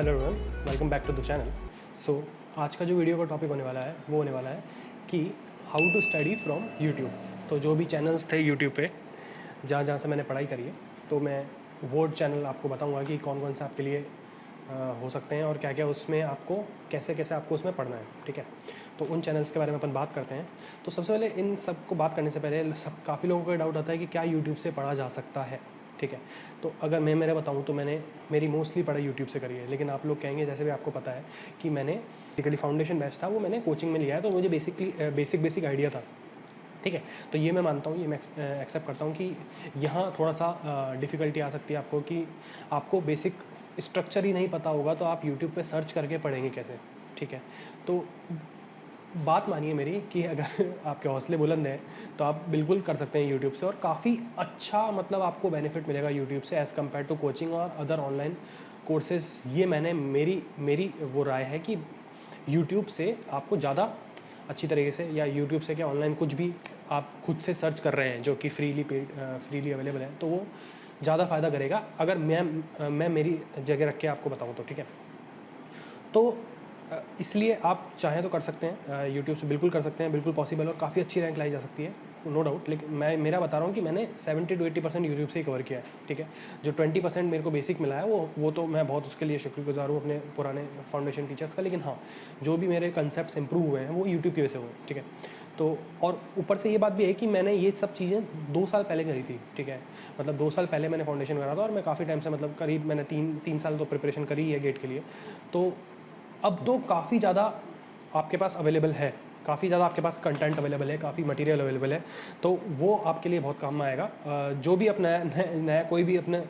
Hello everyone, welcome back to the channel. So आज का जो वीडियो का टॉपिक होने वाला है वो होने वाला है कि how to study from YouTube. तो जो भी चैनल्स थे यूट्यूब पे जहाँ जहाँ से मैंने पढ़ाई करी है, तो मैं वो चैनल आपको बताऊंगा कि कौन कौन से आपके लिए हो सकते हैं और क्या क्या उसमें आपको कैसे कैसे आपको उसमें पढ़ना है। ठीक है, तो उन चैनल्स के बारे में अपन बात करते हैं। तो सबसे पहले इन सब को बात करने से पहले काफ़ी लोगों को डाउट आता है कि क्या यूट्यूब से पढ़ा जा सकता है। ठीक है, तो अगर मैं मेरा बताऊं तो मैंने मेरी मोस्टली पढ़ाई यूट्यूब से करी है, लेकिन आप लोग कहेंगे, जैसे भी आपको पता है कि मैंने बेसिकली फाउंडेशन बैच था वो मैंने कोचिंग में लिया है, तो मुझे बेसिक आइडिया था। ठीक है, तो ये मैं मानता हूँ, ये मैं एक्सेप्ट करता हूँ कि यहाँ थोड़ा सा डिफ़िकल्टी आ सकती है आपको कि आपको बेसिक स्ट्रक्चर ही नहीं पता होगा, तो आप यूट्यूब पे सर्च करके पढ़ेंगे कैसे। ठीक है, तो बात मानिए मेरी कि अगर आपके हौसले बुलंद हैं तो आप बिल्कुल कर सकते हैं यूट्यूब से, और काफ़ी अच्छा मतलब आपको बेनिफिट मिलेगा यूट्यूब से एज़ कम्पेयर टू कोचिंग और अदर ऑनलाइन कोर्सेज। ये मैंने मेरी वो राय है कि यूट्यूब से आपको ज़्यादा अच्छी तरीके से, या यूट्यूब से क्या ऑनलाइन कुछ भी आप खुद से सर्च कर रहे हैं जो कि फ्रीली अवेलेबल है, तो वो ज़्यादा फ़ायदा करेगा अगर मैं मेरी जगह रख के आपको बताऊँ तो। ठीक है, तो इसलिए आप चाहें तो कर सकते हैं, यूट्यूब से बिल्कुल कर सकते हैं, बिल्कुल पॉसिबल, और काफ़ी अच्छी रैंक लाई जा सकती है, नो डाउट। लेकिन मैं मेरा बता रहा हूँ कि मैंने 70 to 80% यूट्यूब से ही कवर किया है। ठीक है, जो 20% मेरे को बेसिक मिला है वो तो मैं बहुत उसके लिए शुक्रगुजार हूँ अपने पुराने फाउंडेशन टीचर्स का। लेकिन हाँ, जो भी मेरे कंसेप्ट इंप्रूव हुए हैं वो यूट्यूब की वजह से हुए। ठीक है, तो और ऊपर से ये बात भी है कि मैंने ये सब चीज़ें 2 साल पहले करी थी। ठीक है, मतलब 2 साल पहले मैंने फाउंडेशन करा था, और मैं काफ़ी टाइम से, मतलब करीब मैंने तीन साल तो प्रिपरेशन करी ही है गेट के लिए। तो अब तो काफ़ी ज़्यादा आपके पास अवेलेबल है, काफ़ी ज़्यादा आपके पास कंटेंट अवेलेबल है, काफ़ी मटेरियल अवेलेबल है, तो वो आपके लिए बहुत काम में आएगा। जो भी अपना नया कोई भी अपने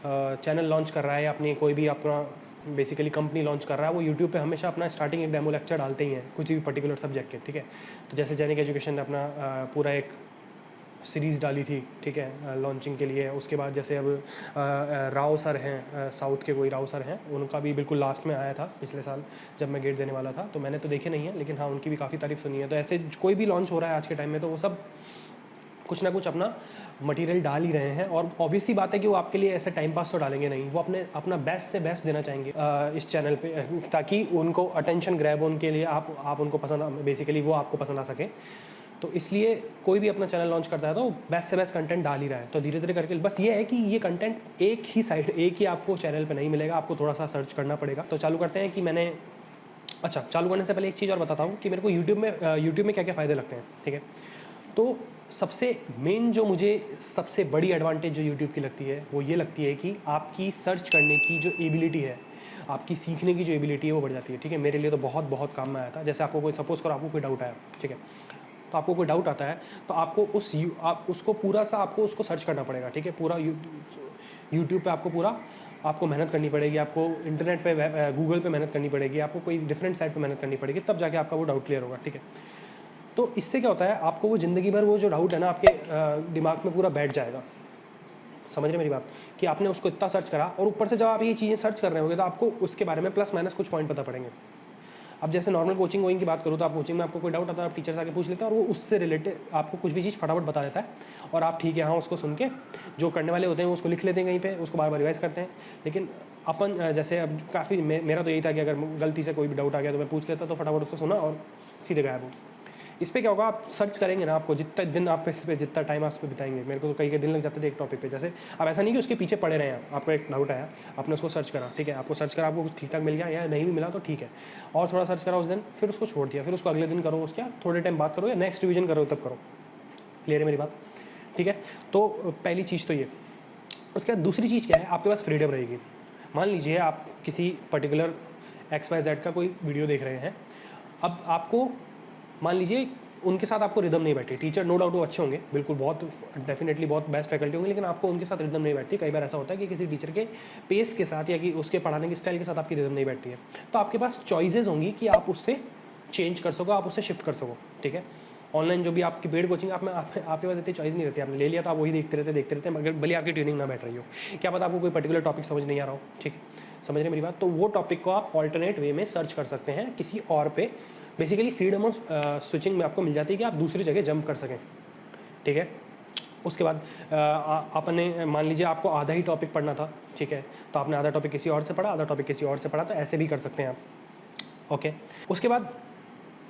चैनल लॉन्च कर रहा है, या अपनी कोई भी अपना बेसिकली कंपनी लॉन्च कर रहा है, वो यूट्यूब पे हमेशा अपना स्टार्टिंग एक डेमो लेक्चर डालते ही हैं कुछ भी पर्टिकुलर सब्जेक्ट के। ठीक है, तो जैसे जैनिक एजुकेशन ने अपना पूरा एक सीरीज़ डाली थी। ठीक है, लॉन्चिंग के लिए। उसके बाद जैसे अब राव सर हैं, साउथ के कोई राव सर हैं, उनका भी बिल्कुल लास्ट में आया था पिछले साल जब मैं गेट देने वाला था, तो मैंने तो देखे नहीं है, लेकिन हाँ उनकी भी काफ़ी तारीफ सुनी है। तो ऐसे कोई भी लॉन्च हो रहा है आज के टाइम में, तो वो सब कुछ ना कुछ अपना मटेरियल डाल ही रहे हैं, और ऑब्वियस सी बात है कि वो आपके लिए ऐसे टाइम पास तो डालेंगे नहीं, वो अपना बेस्ट से बेस्ट देना चाहेंगे इस चैनल पे, ताकि उनको अटेंशन ग्रैब, उनके लिए आप उनको पसंद, बेसिकली वो आपको पसंद आ सके। तो इसलिए कोई भी अपना चैनल लॉन्च करता है तो बेस्ट से बेस्ट कंटेंट डाल ही रहा है। तो धीरे धीरे करके, बस ये है कि ये कंटेंट एक ही आपको चैनल पे नहीं मिलेगा, आपको थोड़ा सा सर्च करना पड़ेगा। तो चालू करते हैं कि चालू करने से पहले एक चीज़ और बताता हूँ कि मेरे को यूट्यूब में क्या क्या फ़ायदे लगते हैं। ठीक है, तो सबसे मेन जो मुझे सबसे बड़ी एडवांटेज जो यूट्यूब की लगती है वो ये लगती है कि आपकी सर्च करने की जो एबिलिटी है, आपकी सीखने की जो एबिलिटी है वो बढ़ जाती है। ठीक है, मेरे लिए तो बहुत बहुत काम में आया था। जैसे आपको कोई, सपोज़ करो आपको कोई डाउट आया, ठीक है, तो आपको कोई डाउट आता है तो आपको आप उसको पूरा सा आपको उसको सर्च करना पड़ेगा। ठीक है, पूरा यूट्यूब पे आपको मेहनत करनी पड़ेगी, आपको इंटरनेट पे गूगल पे मेहनत करनी पड़ेगी, आपको कोई डिफरेंट साइट पे मेहनत करनी पड़ेगी, तब जाके आपका वो डाउट क्लियर होगा। ठीक है, तो इससे क्या होता है, आपको वो ज़िंदगी भर वो जो डाउट है ना आपके दिमाग में पूरा बैठ जाएगा। समझ रहे मेरी बात, कि आपने उसको इतना सर्च करा, और ऊपर से जब आप ये चीज़ें सर्च कर रहे होंगे तो आपको उसके बारे में प्लस माइनस कुछ पॉइंट पता पड़ेंगे। अब जैसे नॉर्मल कोचिंग वोइंग की बात करूँ, तो आप कोचिंग में आपको कोई डाउट आता है, आप टीचर से आके पूछ लेते हैं, और वो उससे रिलेटेड आपको कुछ भी चीज़ फटाफट बता देता है, और आप ठीक है हाँ उसको सुन के जो करने वाले होते हैं उसको लिख लेते हैं कहीं पे, उसको बार बार रिवाइज करते हैं। लेकिन अपन जैसे अब काफ़ी मेरा तो यही था कि अगर गलती से कोई भी डाउट आ गया तो मैं पूछ लेता, तो फटाफट उसको सुना और सीधे गायब हो। इस पे क्या होगा, आप सर्च करेंगे ना, आपको जितना दिन आप इस पे जितना टाइम आप इस पे बिताएंगे, मेरे को तो कई दिन लग जाते थे एक टॉपिक पे। जैसे अब ऐसा नहीं कि उसके पीछे पड़े रहे हैं, आपको एक डाउट आया, आपने उसको सर्च करा, ठीक है, आपको सर्च करा, आपको कुछ ठीक ठाक मिल गया, या नहीं भी मिला तो ठीक है, और थोड़ा सर्च करा उस दिन, फिर उसको छोड़ दिया, फिर उसको अगले दिन करो, उसका थोड़े टाइम बात करो, या नेक्स्ट रिविजन करो तब करो। क्लियर है मेरी बात? ठीक है, तो पहली चीज़ तो ये। उसके बाद दूसरी चीज़ क्या है, आपके पास फ्रीडम रहेगी। मान लीजिए आप किसी पर्टिकुलर XYZ का कोई वीडियो देख रहे हैं, अब आपको मान लीजिए उनके साथ आपको रिदम नहीं बैठी। टीचर नो डाउट वो अच्छे होंगे, बिल्कुल बहुत डेफिनेटली बहुत बेस्ट फैकल्टी होंगे, लेकिन आपको उनके साथ रिदम नहीं बैठती। कई बार ऐसा होता है कि किसी टीचर के पेस के साथ या कि उसके पढ़ाने के स्टाइल के साथ आपकी रिदम नहीं बैठती है, तो आपके पास चॉइसेस होंगी कि आप उससे चेंज कर सको, आप उससे शिफ्ट कर सको। ठीक है, ऑनलाइन जो भी आपकी पेड कोचिंग आपके पास इतनी चॉइस नहीं रहती, आपने ले लिया तो आप वही देखते रहते, मगर भले आपकी ट्यूनिंग ना बैठ रही हो, क्या पता आपको कोई पर्टिकुलर टॉपिक समझ नहीं आ रहा हो। ठीक है, समझ रहे मेरी बात? तो वो टॉपिक को आप ऑल्टरनेट वे में सर्च कर सकते हैं किसी और पे। बेसिकली फ्रीडम ऑफ स्विचिंग में आपको मिल जाती है कि आप दूसरी जगह जंप कर सकें। ठीक है, उसके बाद आपने मान लीजिए आपको आधा ही टॉपिक पढ़ना था, ठीक है, तो आपने आधा टॉपिक किसी और से पढ़ा, आधा टॉपिक किसी और से पढ़ा, तो ऐसे भी कर सकते हैं आप। ओके, उसके बाद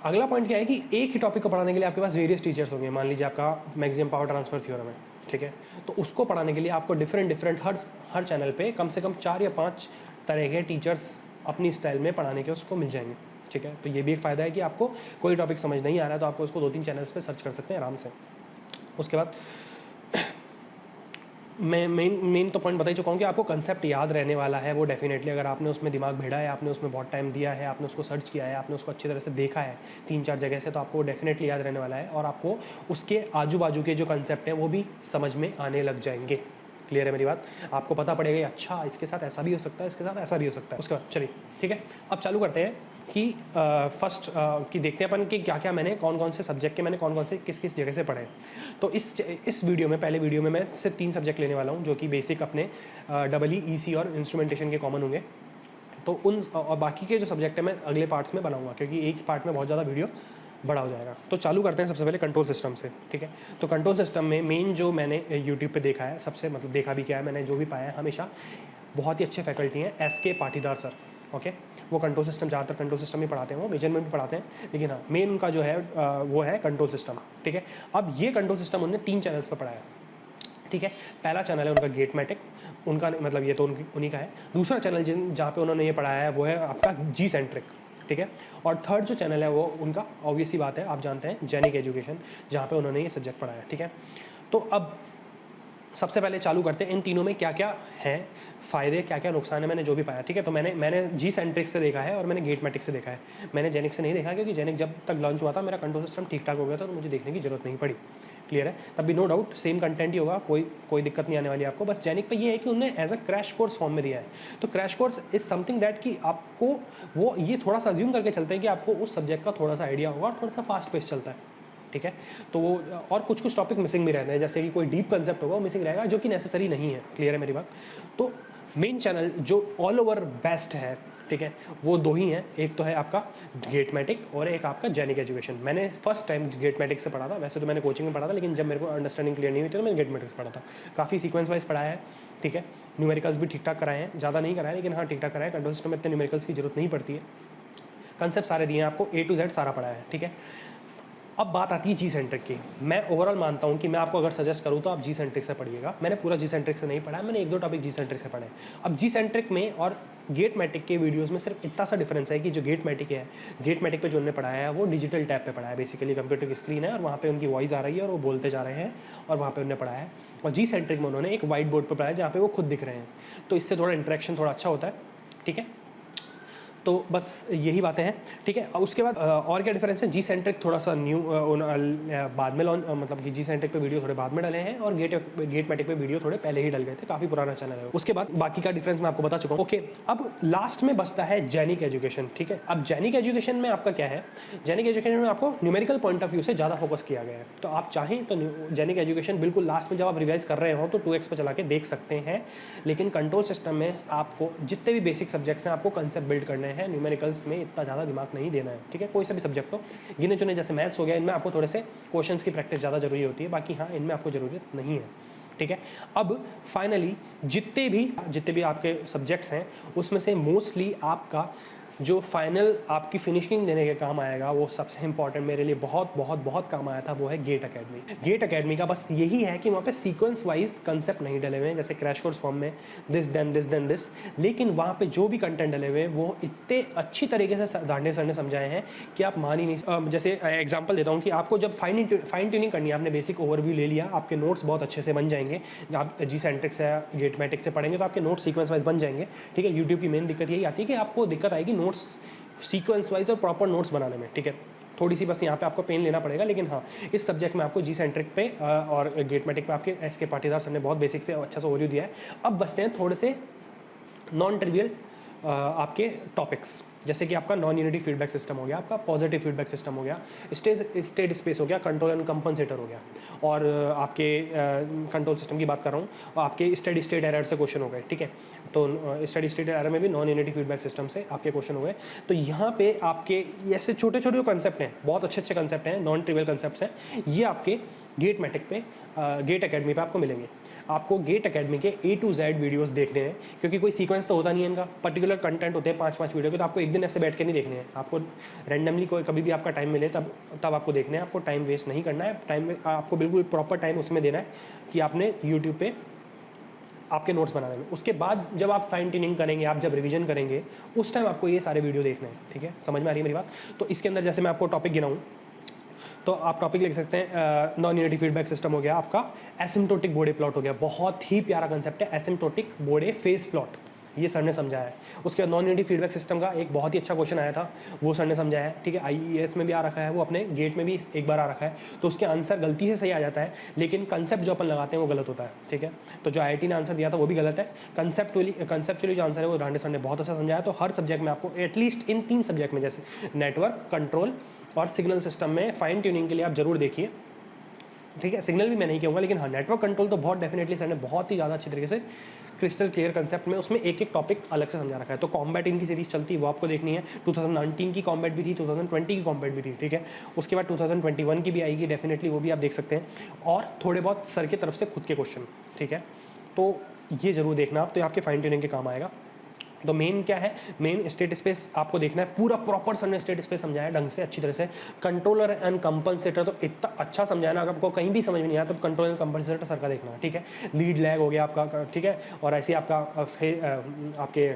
अगला पॉइंट क्या है कि एक ही टॉपिक को पढ़ाने के लिए आपके पास वेरियस टीचर्स होंगे। मान लीजिए आपका मैक्सिमम पावर ट्रांसफर थ्योरम है, ठीक है, तो उसको पढ़ाने के लिए आपको डिफरेंट हर चैनल पे कम से कम 4 या 5 तरह के टीचर्स अपनी स्टाइल में पढ़ाने के उसको मिल जाएंगे, ठीक है। तो ये भी एक फ़ायदा है कि आपको कोई टॉपिक समझ नहीं आ रहा है तो आपको उसको 2-3 चैनल्स पे सर्च कर सकते हैं आराम से। उसके बाद मैं मेन तो पॉइंट बता ही चुका हूँ कि आपको कंसेप्ट याद रहने वाला है। वो डेफिनेटली अगर आपने उसमें दिमाग भिड़ा है, आपने उसमें बहुत टाइम दिया है, आपने उसको सर्च किया है, आपने उसको अच्छी तरह से देखा है 3-4 जगह से, तो आपको डेफिनेटली याद रहने वाला है और आपको उसके आजू बाजू के जो कंसेप्ट हैं वो भी समझ में आने लग जाएंगे। क्लियर है मेरी बात? आपको पता पड़ेगा अच्छा इसके साथ ऐसा भी हो सकता है, इसके साथ ऐसा भी हो सकता है। उसके बाद चलिए ठीक है, अब चालू करते हैं कि फर्स्ट कि देखते हैं अपन कि क्या क्या मैंने कौन कौन से सब्जेक्ट के मैंने कौन कौन से किस किस जगह से पढ़े। तो इस वीडियो में, पहले वीडियो में मैं सिर्फ 3 सब्जेक्ट लेने वाला हूँ जो कि बेसिक अपने EEC और इंस्ट्रूमेंटेशन के कॉमन होंगे। तो उन और बाकी के जो सब्जेक्ट है मैं अगले पार्ट्स में बनाऊंगा क्योंकि एक ही पार्ट में बहुत ज़्यादा वीडियो बड़ा हो जाएगा। तो चालू करते हैं सबसे पहले कंट्रोल सिस्टम से, ठीक है। तो कंट्रोल सिस्टम में मेन जो मैंने यूट्यूब पे देखा है, सबसे मतलब देखा भी क्या है, मैंने जो भी पाया है, हमेशा बहुत ही अच्छे फैकल्टी हैं SK पाटीदार सर। ओके, वो कंट्रोल सिस्टम ज़्यादातर कंट्रोल सिस्टम ही पढ़ाते हैं, वो मेजर में भी पढ़ाते हैं, लेकिन हाँ मेन उनका जो है वो है कंट्रोल सिस्टम, ठीक है। अब ये कंट्रोल सिस्टम उन्होंने 3 चैनल्स पर पढ़ाया, ठीक है। पहला चैनल है उनका गेटमेटिक, उनका मतलब ये तो उन्हीं का है। दूसरा चैनल जहाँ पे उन्होंने ये पढ़ाया है वो है आपका जी सेंट्रिक, ठीक है। और थर्ड जो चैनल है वो उनका ऑब्वियस ही बात है, आप जानते हैं, जेनिक एजुकेशन, जहाँ पे उन्होंने ये सब्जेक्ट पढ़ाया, ठीक है। तो अब सबसे पहले चालू करते हैं इन तीनों में क्या क्या है फ़ायदे, क्या क्या नुकसान है, मैंने जो भी पाया, ठीक है। तो मैंने जी सेंट्रिक से देखा है और मैंने गेटमेटिक से देखा है। मैंने जेनिक से नहीं देखा क्योंकि जेनिक जब तक लॉन्च हुआ था मेरा कंट्रोल सिस्टम ठीक ठाक हो गया था, तो मुझे देखने की जरूरत नहीं पड़ी। क्लियर है? तब भी नो डाउट सेम कंटेंट ही होगा, कोई दिक्कत नहीं आने वाली आपको। बस जेनिक पे ये है कि उन्होंने as a crash course form में दिया है। तो crash course is something that कि आपको वो ये थोड़ा सा अज्यूम करके चलते हैं कि आपको उस सब्जेक्ट का थोड़ा सा आइडिया होगा और थोड़ा सा फास्ट पेस चलता है, ठीक है। तो वो और कुछ टॉपिक मिसिंग भी रहते हैं, जैसे कि कोई डीप कंसेप्ट होगा वो मिसिंग रहेगा जो कि नेसेसरी नहीं है। क्लियर है मेरी बात? तो मेन चैनल जो ऑल ओवर बेस्ट है, ठीक है, वो 2 ही हैं। एक तो है आपका गेटमेटिक और एक आपका जेनिक एजुकेशन। मैंने फर्स्ट टाइम गेटमेटिक से पढ़ा था, वैसे तो मैंने कोचिंग में पढ़ा था, लेकिन जब मेरे को अंडरस्टैंडिंग क्लियर नहीं हुई थी तो मैंने गेटमेटिक से पढ़ा था। काफ़ी सीक्वेंस वाइज पढ़ाया है, ठीक है। न्यूमेरिकल्स भी ठीक ठाक कराए हैं, ज़्यादा नहीं कराए लेकिन हाँ ठीक ठाक कराए। कंट्रोल सिस्टम में इतने न्यूमेरिकल्स की जरूरत नहीं पड़ती है, कंसेप्ट सारे दिए हैं आपको, A to Z सारा पढ़ाया है, ठीक है। अब बात आती है जी सेंट्रिक की। मैं ओवरऑल मानता हूँ कि मैं आपको अगर सजेस्ट करूँ तो आप जी सेंट्रिक से पढ़िएगा। मैंने पूरा जी सेंट्रिक से नहीं पढ़ा, मैंने 1-2 टॉपिक जी सेंट्रिक से पढ़े। अब जी सेंट्रिक में और गेटमेटिक के वीडियोस में सिर्फ इतना सा डिफरेंस है कि जो गेटमेटिक है, गेटमेटिक पे जो उन्होंने पढ़ाया है वो डिजिटल टैब पे पढ़ाया है। बेसिकली कंप्यूटर की स्क्रीन है और वहाँ पे उनकी वॉइस आ रही है और वो बोलते जा रहे हैं और वहाँ पे उन्होंने पढ़ाया है। और जी सेंट्रिक में उन्होंने एक वाइट बोर्ड पर पढ़ाया जहाँ पे वो खुद दिख रहे हैं, तो इससे थोड़ा इंटरेक्शन थोड़ा अच्छा होता है, ठीक है। तो बस यही बातें हैं, ठीक है। उसके बाद और क्या डिफरेंस है, जी सेंट्रिक थोड़ा सा न्यू बाद में लॉन्च, मतलब कि जी सेंट्रिक पे वीडियो थोड़े बाद में डले हैं और गेटमेटिक पे वीडियो थोड़े पहले ही डल गए थे, काफ़ी पुराना चैनल है। उसके बाद बाकी का डिफरेंस मैं आपको बता चुका हूँ। ओके, अब लास्ट में बचता है जेनिक एजुकेशन, ठीक है। अब जेनिक एजुकेशन में आपका क्या है, जेनिक एजुकेशन में आपको न्यूमेरिकल पॉइंट ऑफ व्यू से ज़्यादा फोकस किया गया है। तो आप चाहें तो जेनिक एजुकेशन बिल्कुल लास्ट में जब आप रिवाइज कर रहे हो तो 2x पे चला के देख सकते हैं, लेकिन कंट्रोल सिस्टम में आपको जितने भी बेसिक सब्जेक्ट्स हैं आपको कंसेप्ट बिल्ड करने हैं, न्यूमेरिकल्स में इतना ज़्यादा दिमाग नहीं देना है, ठीक है। कोई सा भी सब्जेक्ट हो, गिने चुने जैसे मैथ्स हो गया, इनमें आपको थोड़े से क्वेश्चंस की प्रैक्टिस ज़्यादा जरूरी होती है, बाकी हाँ इनमें आपको ज़रूरत नहीं है, ठीक है। अब फाइनली जितने भी आपके सब्जेक्ट्स हैं उसमें से मोस्टली आपका जो फाइनल आपकी फिनिशिंग देने के काम आएगा, वो सबसे इंपॉर्टेंट मेरे लिए बहुत बहुत बहुत काम आया था, वो है गेट एकेडमी। गेट एकेडमी का बस यही है कि वहाँ पे सीक्वेंस वाइज कंसेप्ट नहीं डले हुए हैं, जैसे क्रैश कोर्स फॉर्म में this then this then this, लेकिन वहाँ पे जो भी कंटेंट डले हुए हैं वो इतने अच्छी तरीके से दांडे सर ने समझाए हैं कि आप मान ही नहीं। जैसे एग्जाम्पल देता हूँ कि आपको जब फाइन ट्यूनिंग करनी है, आपने बेसिक ओवरव्यू ले लिया, आपके नोट्स बहुत अच्छे से बन जाएंगे। आप जी सेंट्रिक से गेटमेटिक से पढ़ेंगे तो आपके नोट्स सीक्वेंस वाइज बन जाएंगे, ठीक है। यूट्यूब की मेन दिक्कत यही आती है कि आपको दिक्कत आएगी नोट्स सीक्वेंस वाइज और प्रॉपर नोट्स बनाने में, ठीक है। थोड़ी सी बस यहाँ पे आपको पेन लेना पड़ेगा, लेकिन हाँ इस सब्जेक्ट में आपको जी सेंट्रिक पे और गेटमेटिक पे आपके SK पाटीदार सर ने बहुत बेसिक से अच्छा सा ओवरव्यू दिया है। अब बचते हैं थोड़े से नॉन ट्रिवियल आपके टॉपिक्स, जैसे कि आपका नॉन यूनिटी फीडबैक सिस्टम हो गया, आपका पॉजिटिव फीडबैक सिस्टम हो गया, स्टेट स्पेस हो गया, कंट्रोल एंड कंपनसेटर हो गया, और आपके कंट्रोल सिस्टम की बात कर रहा हूँ, आपके स्टेडी स्टेट एरर से क्वेश्चन हो गए, ठीक है। तो स्टेडी स्टेट एरर में भी नॉन यूनिटी फीडबैक सिस्टम से आपके क्वेश्चन हो गए। तो यहाँ पे आपके ऐसे छोटे छोटे जो कंसेप्ट हैं, बहुत अच्छे कंसेप्ट हैं, नॉन ट्रिवियल कंसेप्ट हैं, ये आपके गेट मैटिक पे गेट एकेडमी पे आपको मिलेंगे। आपको गेट एकेडमी के A to Z वीडियोस देखने हैं, क्योंकि कोई सीक्वेंस तो होता नहीं है इनका, पर्टिकुलर कंटेंट होते हैं 5-5 वीडियो के, तो आपको एक दिन ऐसे बैठ के नहीं देखने हैं, आपको रैंडमली कोई कभी भी आपका टाइम मिले तब आपको देखने हैं। आपको टाइम वेस्ट नहीं करना है, टाइम आपको बिल्कुल प्रॉपर टाइम उसमें देना है कि आपने यूट्यूब पे आपके नोट्स बनाने में। उसके बाद जब आप फाइन ट्यूनिंग करेंगे, आप जब रिवीजन करेंगे, उस टाइम आपको ये सारे वीडियो देखने हैं, ठीक है। समझ में आ रही है मेरी बात? तो इसके अंदर जैसे मैं आपको टॉपिक गिनाऊँ तो आप टॉपिक लिख सकते हैं, नॉन यूनिटी फीडबैक सिस्टम हो गया, आपका एसिम्प्टोटिक बोडे प्लॉट हो गया, बहुत ही प्यारा कंसेप्ट है एसिम्प्टोटिक बोडे फेस प्लॉट, ये सर ने समझाया है। उसके बाद नॉन यूनिटी फीडबैक सिस्टम का एक बहुत ही अच्छा क्वेश्चन आया था, वो सर ने समझाया है, ठीक है। IES में भी आ रखा है, वो अपने गेट में भी एक बार आ रखा है, तो उसके आंसर गलती से सही आ जाता है, लेकिन कंसेप्ट जो अपन लगाते हैं वो गलत होता है, ठीक है। तो जो IIT ने आंसर दिया था वो भी गलत है। कंसेप्चुअली जो आंसर है वो रांडे सर ने बहुत अच्छा समझाया। तो हर सब्जेक्ट में आपको एटलीस्ट इन 3 सब्जेक्ट में, जैसे नेटवर्क, कंट्रोल और सिग्नल सिस्टम में फाइन ट्यूनिंग के लिए आप जरूर देखिए, ठीक है। सिग्नल भी मैं नहीं कहूँगा, लेकिन हाँ नेटवर्क कंट्रोल तो बहुत डेफिनेटली सर ने बहुत ही ज़्यादा अच्छी तरीके से क्रिस्टल क्लियर कंसेप्ट में उसमें एक एक टॉपिक अलग से समझा रखा है। तो कॉम्बैट इनकी सीरीज चलती है, वो आपको देखनी है। 2019 की कॉम्बैट भी थी, 2020 की कॉम्बैट भी थी, ठीक है। उसके बाद 2021 की भी आएगी डेफिनेटली, वो भी आप देख सकते हैं। और थोड़े बहुत सर की तरफ से खुद के क्वेश्चन, ठीक है। तो ये जरूर देखना आप, तो आपके फाइन ट्यूनिंग के काम आएगा। तो मेन क्या है, मेन स्टेट स्पेस आपको देखना है, पूरा प्रॉपर सर ने स्टेट स्पेस समझाया ढंग से अच्छी तरह से। कंट्रोलर एंड कंपनसेटर तो इतना अच्छा समझाया ना, अगर आपको कहीं भी समझ में नहीं आया तो कंट्रोलर एंड कंपनसेटर सर का देखना है, ठीक है। लीड लैग हो गया आपका, ठीक है। और ऐसे आपका आपके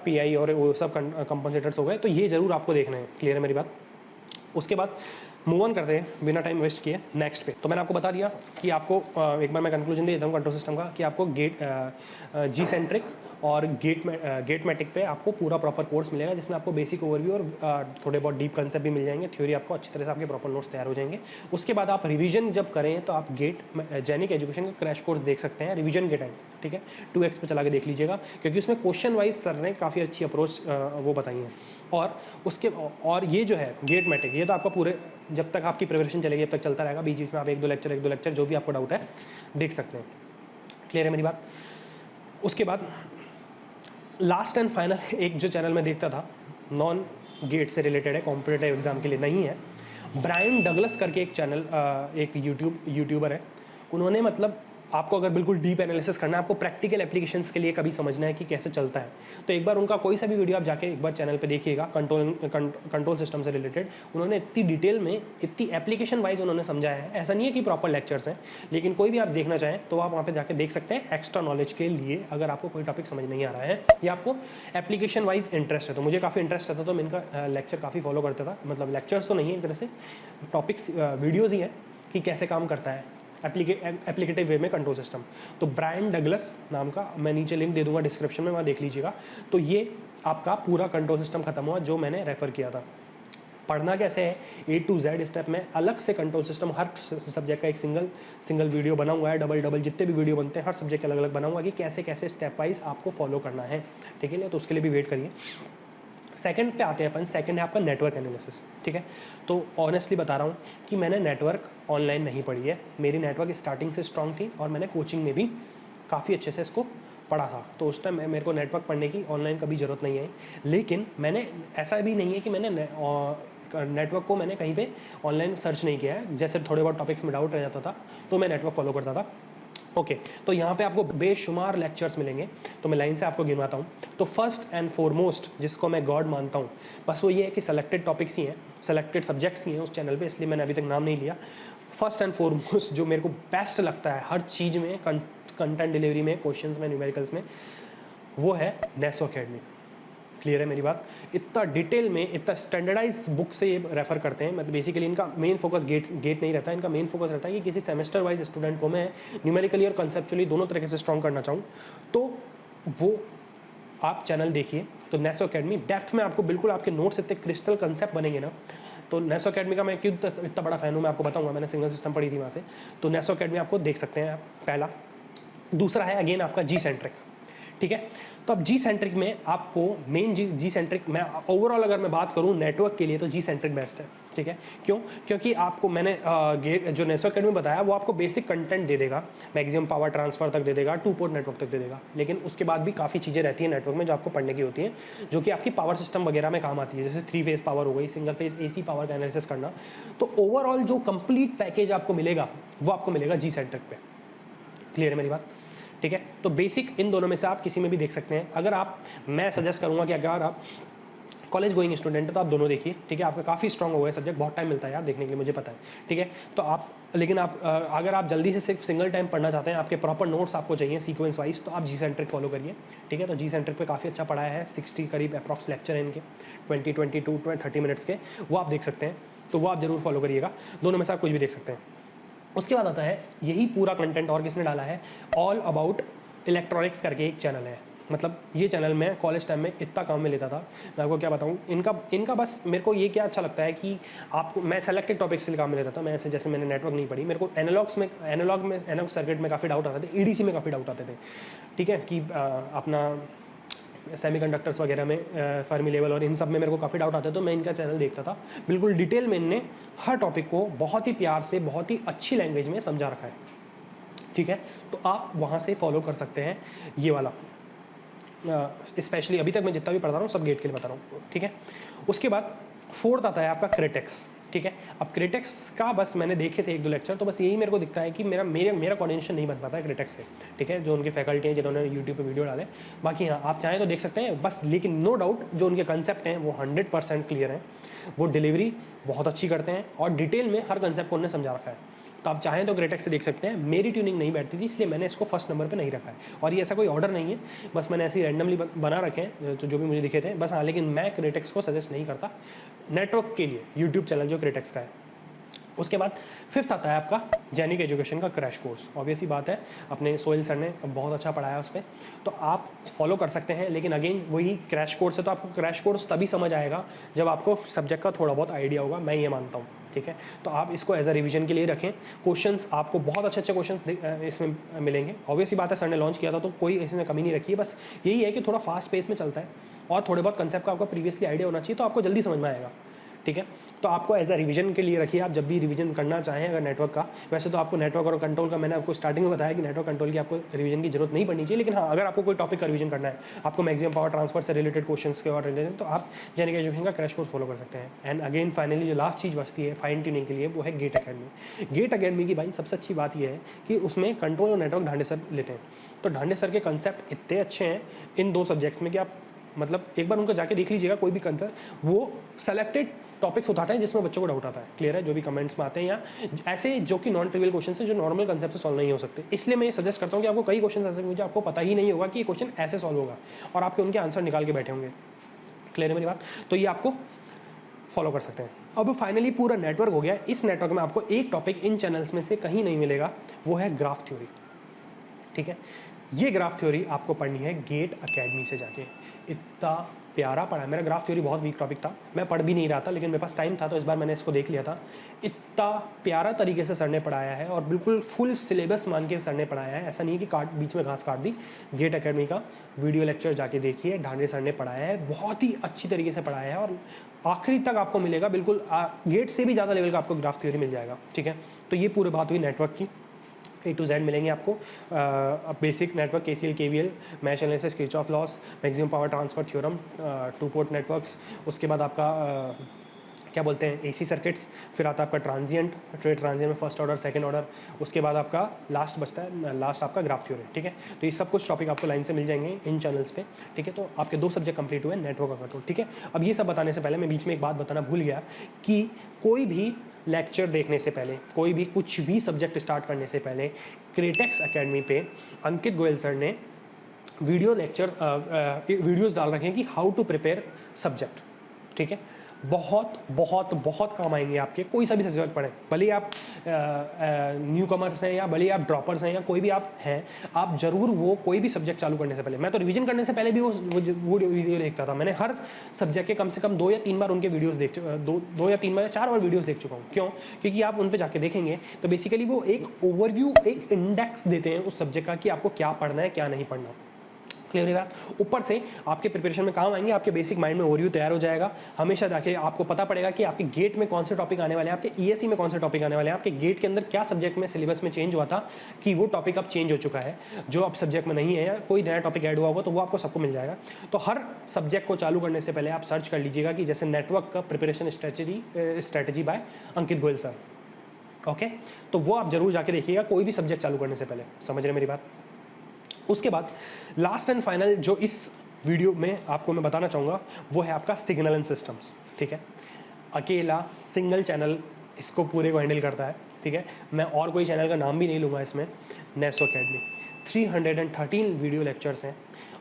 PI और वो सब कंपनसेटर्स हो गए, तो ये जरूर आपको देखना है। क्लियर है मेरी बात? उसके बाद मूव ऑन करते हैं बिना टाइम वेस्ट किए नेक्स्ट पे। तो मैंने आपको बता दिया कि आपको एक बार मैं कंक्लूजन दे देता हूँ कंट्रोल सिस्टम का, कि आपको G सेंट्रिक और गेट मैटिक पे आपको पूरा प्रॉपर कोर्स मिलेगा, जिसमें आपको बेसिक ओवरव्यू और थोड़े बहुत डीप कंसेप्ट भी मिल जाएंगे, थ्योरी आपको अच्छी तरह से आपके प्रॉपर नोट्स तैयार हो जाएंगे। उसके बाद आप रिवीजन जब करें तो आप जेनिक एजुकेशन का क्रैश कोर्स देख सकते हैं रिवीजन के टाइम, ठीक है। 2x पे चला के देख लीजिएगा, क्योंकि उसमें क्वेश्चन वाइज सर ने काफ़ी अच्छी अप्रोच वो बताई है। और ये जो है गेट मैटिक, ये तो आपका पूरे जब तक आपकी प्रिपरेशन चलेगी जब तक चलता रहेगा, बीच बीच में आप एक दो लेक्चर जो भी आपको डाउट है देख सकते हैं। क्लियर है मेरी बात? उसके बाद लास्ट एंड फाइनल एक जो चैनल मैं देखता था, नॉन गेट से रिलेटेड है, कॉम्पिटिटिव एग्जाम के लिए नहीं है, ब्रायन डगलस करके एक चैनल, एक यूट्यूबर है। उन्होंने मतलब आपको अगर बिल्कुल डीप एनालिसिस करना है, आपको प्रैक्टिकल एप्लीकेशंस के लिए कभी समझना है कि कैसे चलता है, तो एक बार उनका कोई सा भी वीडियो आप जाके एक बार चैनल पे देखिएगा कंट्रोल सिस्टम से रिलेटेड। उन्होंने इतनी डिटेल में, इतनी एप्लीकेशन वाइज उन्होंने समझाया है। ऐसा नहीं है कि प्रॉपर लेक्चर्स हैं, लेकिन कोई भी आप देखना चाहें तो आप वहाँ पे जाके देख सकते हैं एक्स्ट्रा नॉलेज के लिए, अगर आपको कोई टॉपिक समझ नहीं आ रहा है या आपको एप्लीकेशन वाइज इंटरेस्ट है। तो मुझे काफ़ी इंटरेस्ट रहता, तो मैं इनका लेक्चर काफ़ी फॉलो करता था, मतलब लेक्चर्स तो नहीं है एक तरह से, टॉपिक्स वीडियोज़ ही है कि कैसे काम करता है एप्लीकेटिव वे में कंट्रोल सिस्टम। तो ब्रायन डगलस नाम का, मैं नीचे लिंक दे दूंगा डिस्क्रिप्शन में, वहाँ देख लीजिएगा। तो ये आपका पूरा कंट्रोल सिस्टम खत्म हुआ जो मैंने रेफर किया था। पढ़ना कैसे है, A to Z स्टेप में अलग से कंट्रोल सिस्टम, हर सब्जेक्ट का एक सिंगल वीडियो बना हुआ है, डबल जितने भी वीडियो बनते हैं हर सब्जेक्ट के अलग अलग बना हुआ है कि कैसे कैसे स्टेप वाइज आपको फॉलो करना है, ठीक है। तो उसके लिए भी वेट करिए। सेकंड पे आते हैं अपन, सेकंड है आपका नेटवर्क एनालिसिस, ठीक है। तो ऑनेस्टली बता रहा हूँ कि मैंने नेटवर्क ऑनलाइन नहीं पढ़ी है, मेरी नेटवर्क स्टार्टिंग से स्ट्रांग थी और मैंने कोचिंग में भी काफ़ी अच्छे से इसको पढ़ा था। तो उस टाइम मेरे को नेटवर्क पढ़ने की ऑनलाइन कभी ज़रूरत नहीं आई। लेकिन मैंने, ऐसा भी नहीं है कि मैंने नेटवर्क को मैंने कहीं पे ऑनलाइन सर्च नहीं किया है, जैसे थोड़े बहुत टॉपिक्स में डाउट रह जाता था तो मैं नेटवर्क फॉलो करता था। ओके, तो यहाँ पे आपको बेशुमार लेक्चर्स मिलेंगे, तो मैं लाइन से आपको गिनवाता हूँ। तो फर्स्ट एंड फॉरमोस्ट जिसको मैं गॉड मानता हूँ, बस वो ये है कि सेलेक्टेड टॉपिक्स ही हैं, सेलेक्टेड सब्जेक्ट्स ही हैं उस चैनल पे, इसलिए मैंने अभी तक नाम नहीं लिया। फर्स्ट एंड फॉरमोस्ट जो मेरे को बेस्ट लगता है हर चीज़ में, कंटेंट डिलीवरी में, क्वेश्चंस में, न्यूमेरिकल्स में, वो है नेसो अकेडमी। क्लियर है मेरी बात? इतना डिटेल में, इतना स्टैंडर्डाइज बुक से ये रेफर करते हैं। मतलब बेसिकली इनका मेन फोकस गेट नहीं रहता है, इनका मेन फोकस रहता है कि किसी सेमेस्टर वाइज स्टूडेंट को मैं न्यूमेरिकली और कंसेप्चुअली दोनों तरीके से स्ट्रॉन्ग करना चाहूँ, तो वो आप चैनल देखिए। तो नेसो अकेडमी डेप्थ में आपको बिल्कुल आपके नोट्स इतने क्रिस्टल कंसेप्ट बनेंगे ना। तो नेसो अकेडमी का मैं क्यों इतना बड़ा फैन हूँ मैं आपको बताऊँगा, मैंने सिग्नल सिस्टम पढ़ी थी वहाँ से। तो नेसो अकेडमी आपको देख सकते हैं आप, पहला। दूसरा है अगेन आपका G सेंट्रिक, ठीक है। तो अब G सेंट्रिक में आपको मेन G सेंट्रिक, मैं ओवरऑल अगर मैं बात करूँ नेटवर्क के लिए तो G सेंट्रिक बेस्ट है, ठीक है। क्यों? क्योंकि आपको मैंने गेट जो नेसो अकेडमी बताया वो आपको बेसिक कंटेंट दे देगा, मैक्सिमम पावर ट्रांसफर तक दे देगा, 2 पोर्ट नेटवर्क तक दे देगा, लेकिन उसके बाद भी काफ़ी चीज़ें रहती हैं नेटवर्क में जो आपको पढ़ने की होती हैं, जो कि आपकी पावर सिस्टम वगैरह में काम आती है, जैसे 3 फेज पावर हो गई, सिंगल फेज AC पावर का एनालिसिस करना। तो ओवरऑल जो कंप्लीट पैकेज आपको मिलेगा वो आपको मिलेगा जी सेंटर पे। क्लियर है मेरी बात? ठीक है। तो बेसिक इन दोनों में से आप किसी में भी देख सकते हैं। अगर आप, मैं सजेस्ट करूँगा कि अगर आप कॉलेज गोइंग स्टूडेंट है तो आप दोनों देखिए, ठीक है। आपका काफ़ी स्ट्रॉन्ग हो गया सब्जेक्ट, बहुत टाइम मिलता है यार देखने के लिए, मुझे पता है, ठीक है। तो आप, लेकिन आप अगर आप जल्दी से सिर्फ सिंगल टाइम पढ़ना चाहते हैं, आपके प्रॉपर नोट्स आपको चाहिए सीक्वेंस वाइज, तो आप जी सेंट्रिक फॉलो करिए, ठीक है। तो जी सेंट्रिक पे काफ़ी अच्छा पढ़ाया है, 60 करीब अप्रॉक्स लेक्चर है इनके, 22-30 मिनट्स के, वो आप देख सकते हैं। तो वो आप जरूर फॉलो करिएगा, दोनों में से आप कुछ भी देख सकते हैं। उसके बाद आता है यही पूरा कंटेंट और किसने डाला है, ऑल अबाउट इलेक्ट्रॉनिक्स करके एक चैनल है। मतलब ये चैनल मैं कॉलेज टाइम में इतना काम में लेता था, मैं आपको क्या बताऊँ। इनका बस मेरे को ये क्या अच्छा लगता है कि आपको, मैं सेलेक्टेड टॉपिक्स से काम में लेता था। मैं ऐसे, जैसे मैंने नेटवर्क नहीं पढ़ी, मेरे को एनालॉग सर्किट में काफ़ी डाउट आते थे, EDC में काफ़ी डाउट आते थे, ठीक है, कि अपना सेमीकंडक्टर्स वगैरह में, फर्मी लेवल और इन सब में मेरे को काफ़ी डाउट आते, तो मैं इनका चैनल देखता था। बिल्कुल डिटेल में इनने हर टॉपिक को बहुत ही प्यार से, बहुत ही अच्छी लैंग्वेज में समझा रखा है, ठीक है। तो आप वहाँ से फॉलो कर सकते हैं ये वाला। स्पेशली अभी तक मैं जितना भी पढ़ा रहा हूँ सब गेट के लिए बता रहा हूँ, ठीक है। उसके बाद फोर्थ आता है आपका क्रेटेक्स, ठीक है। अब क्रेटेक्स का बस मैंने देखे थे 1-2 लेक्चर, तो बस यही मेरे को दिखता है कि मेरा कोऑर्डिनेशन नहीं बन पाता है क्रेटेक्स से, ठीक है। जो उनके फैकल्टी हैं जिन्होंने यूट्यूब पे वीडियो डाले, बाकी हाँ आप चाहें तो देख सकते हैं बस, लेकिन नो डाउट जो उनके कंसेप्ट हैं वो 100% क्लियर हैं, वो डिलीवरी बहुत अच्छी करते हैं और डिटेल में हर कंसेप्ट को उन्होंने समझा रखा है। तो आप चाहें तो क्रेटेक्स से देख सकते हैं। मेरी ट्यूनिंग नहीं बैठती थी, इसलिए मैंने इसको फर्स्ट नंबर पे नहीं रखा है, और ये ऐसा कोई ऑर्डर नहीं है, बस मैंने ऐसे ही रैंडमली बना रखे हैं तो जो भी मुझे दिखे थे बस। हाँ, लेकिन मैं क्रेटेक्स को सजेस्ट नहीं करता नेटवर्क के लिए, यूट्यूब चैनल जो क्रेटेक्स का है। उसके बाद फिफ्थ आता है आपका जेनिक एजुकेशन का क्रैश कोर्स। ऑब्वियस ही बात है, अपने सोहेल सर ने बहुत अच्छा पढ़ाया उस पर, तो आप फॉलो कर सकते हैं। लेकिन अगेन वही क्रैश कोर्स है, तो आपको क्रैश कोर्स तभी समझ आएगा जब आपको सब्जेक्ट का थोड़ा बहुत आइडिया होगा, मैं ये मानता हूँ, ठीक है। तो आप इसको एज अ रिवीजन के लिए रखें। क्वेश्चंस आपको बहुत अच्छे क्वेश्चंस इसमें मिलेंगे। ऑब्वियस ही बात है, सर ने लॉन्च किया था तो कोई इसमें कमी नहीं रखी है, बस यही है कि थोड़ा फास्ट पेस में चलता है और थोड़े बहुत कंसेप्ट का आपका प्रीवियसली आइडिया होना चाहिए, तो आपको जल्दी समझ में आएगा, ठीक है। तो आपको एज अ रिवीजन के लिए रखिए, आप जब भी रिवीजन करना चाहें अगर नेटवर्क का। वैसे तो आपको नेटवर्क और कंट्रोल का मैंने आपको स्टार्टिंग में बताया कि नेटवर्क कंट्रोल की आपको रिवीजन की जरूरत नहीं पड़नी चाहिए, लेकिन हाँ अगर आपको कोई टॉपिक का रिवीजन करना है, आपको मैक्सिमम पावर ट्रांसफर से रिलेटेड क्वेश्चंस के और रिलेटेड, तो आप जेनिक एजुकेशन का क्रैश कोर्स फॉलो कर सकते हैं। एंड अगेन फाइनली जो लास्ट चीज़ बचती है फाइन ट्यूनिंग के लिए, वो है गेट अकेडमी। गेट अकेडमी की भाई सबसे अच्छी बात यह है कि उसमें कंट्रोल और नेटवर्क ढांडे सर लेते हैं। तो ढांडे सर के कंसेप्ट इतने अच्छे हैं इन 2 सब्जेक्ट्स में कि आप मतलब एक बार उनको जाके देख लीजिएगा। कोई भी कंसेप्ट, वो सेलेक्टेड टॉपिक्स उठाते हैं जिसमें बच्चों को डाउट आता है, क्लियर है, जो भी कमेंट्स में आते हैं, या ऐसे जो कि नॉन ट्रिवियल क्वेश्चन है जो नॉर्मल कंसेप्ट से सॉल्व नहीं हो सकते। इसलिए मैं ये सजेस्ट करता हूँ कि आपको कई क्वेश्चन ऐसे मुझे आपको पता ही नहीं होगा कि ये क्वेश्चन ऐसे सॉल्व होगा, और आपके उनके आंसर निकाल के बैठे होंगे, क्लियर है मेरी बात। तो ये आपको फॉलो कर सकते हैं। अब फाइनली पूरा नेटवर्क हो गया। इस नेटवर्क में आपको एक टॉपिक इन चैनल्स में से कहीं नहीं मिलेगा, वो है ग्राफ थ्योरी, ठीक है। ये ग्राफ थ्योरी आपको पढ़नी है गेट अकेडमी से जाके। इतना प्यारा पढ़ा है। मेरा ग्राफ थ्योरी बहुत वीक टॉपिक था, मैं पढ़ भी नहीं रहा था, लेकिन मेरे पास टाइम था तो इस बार मैंने इसको देख लिया था। इतना प्यारा तरीके से सर ने पढ़ाया है और बिल्कुल फुल सिलेबस मान के सर ने पढ़ाया है। ऐसा नहीं है कि बीच में घास काट दी। गेट अकेडमी का वीडियो लेक्चर जाके देखिए, ढांडे सर ने पढ़ाया है, बहुत ही अच्छी तरीके से पढ़ाया है और आखिरी तक आपको मिलेगा। बिल्कुल गेट से भी ज़्यादा लेवल का आपको ग्राफ थ्योरी मिल जाएगा, ठीक है। तो ये पूरी बात हुई नेटवर्क की। A to Z मिलेंगे आपको। Basic network, KCL KVL, mesh analysis, Kirchhoff loss, maximum power transfer theorem, 2 port networks. उसके बाद आपका क्या बोलते हैं AC सर्किट्स। फिर आता है आपका ट्रांजिएंट, ट्रेड ट्रांजिएंट में फर्स्ट ऑर्डर, सेकंड ऑर्डर। उसके बाद आपका लास्ट बचता है, लास्ट आपका ग्राफ थ्योरी, ठीक है। तो ये सब कुछ टॉपिक आपको लाइन से मिल जाएंगे इन चैनल्स पे, ठीक है। तो आपके 2 सब्जेक्ट कंप्लीट हुए, नेटवर्क और कंट्रोल, ठीक है। अब ये सब बताने से पहले मैं बीच में एक बात बताना भूल गया कि कोई भी लेक्चर देखने से पहले, कोई भी कुछ भी सब्जेक्ट स्टार्ट करने से पहले, क्रेटेक्स एकेडमी पे अंकित गोयल सर ने वीडियोस डाल रखे हैं कि हाउ टू प्रिपेयर सब्जेक्ट, ठीक है। बहुत बहुत बहुत काम आएंगे आपके, कोई सा भी सब्जेक्ट पढ़ें, भले ही आप न्यू कमर्स हैं या भले ही आप ड्रॉपर्स हैं या कोई भी आप हैं, आप जरूर वो कोई भी सब्जेक्ट चालू करने से पहले, मैं तो रिवीजन करने से पहले भी वो वीडियो देखता था। मैंने हर सब्जेक्ट के कम से कम 2 या 3 बार उनके वीडियोस देख 2 या 3 बार या 4 बार वीडियोस देख चुका हूँ। क्यों? क्योंकि आप उन पर जाके देखेंगे तो बेसिकली वो एक ओवरव्यू, एक इंडेक्स देते हैं उस सब्जेक्ट का कि आपको क्या पढ़ना है क्या नहीं पढ़ना, क्लियर है बात। ऊपर से आपके प्रिपरेशन में काम आएंगे, आपके बेसिक माइंड में ओवरव्यू तैयार हो जाएगा। हमेशा जाके आपको पता पड़ेगा कि आपके गेट में कौन से टॉपिक आने वाले हैं, आपके ईएससी में कौन से टॉपिक आने वाले हैं, आपके गेट के अंदर क्या सब्जेक्ट में सिलेबस में चेंज हुआ था कि वो टॉपिक अब चेंज हो चुका है, जो अब सब्जेक्ट में नहीं है या कोई नया टॉपिक ऐड हुआ होगा तो वो आपको सबको मिल जाएगा। तो हर सब्जेक्ट को चालू करने से पहले आप सर्च कर लीजिएगा कि जैसे नेटवर्क का preparation strategy bye Ankit Goyal sir, okay. तो वो आप जरूर जाके देखिएगा कोई भी सब्जेक्ट चालू करने से पहले, समझ रहे मेरी बात। उसके बाद लास्ट एंड फाइनल जो इस वीडियो में आपको मैं बताना चाहूँगा वो है आपका सिग्नल एंड सिस्टम्स, ठीक है। अकेला सिंगल चैनल इसको पूरे को हैंडल करता है, ठीक है। मैं और कोई चैनल का नाम भी नहीं लूँगा इसमें। नेसो अकेडमी 313 वीडियो लेक्चर्स हैं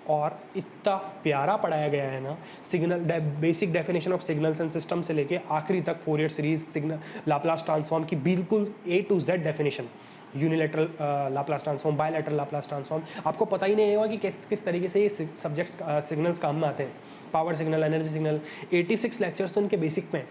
और इतना प्यारा पढ़ाया गया है ना, signal basic definition of signals and system से लेके आखिरी तक Fourier series, signal Laplace transform की बिल्कुल A to Z definition, unilateral Laplace transform, bilateral Laplace transform. आपको पता ही नहीं होगा कि किस तरीके से ये सब्जेक्ट्स सिग्नल्स काम में आते हैं। Power signal, energy signal, 86 lectures तो इनके बेसिक में,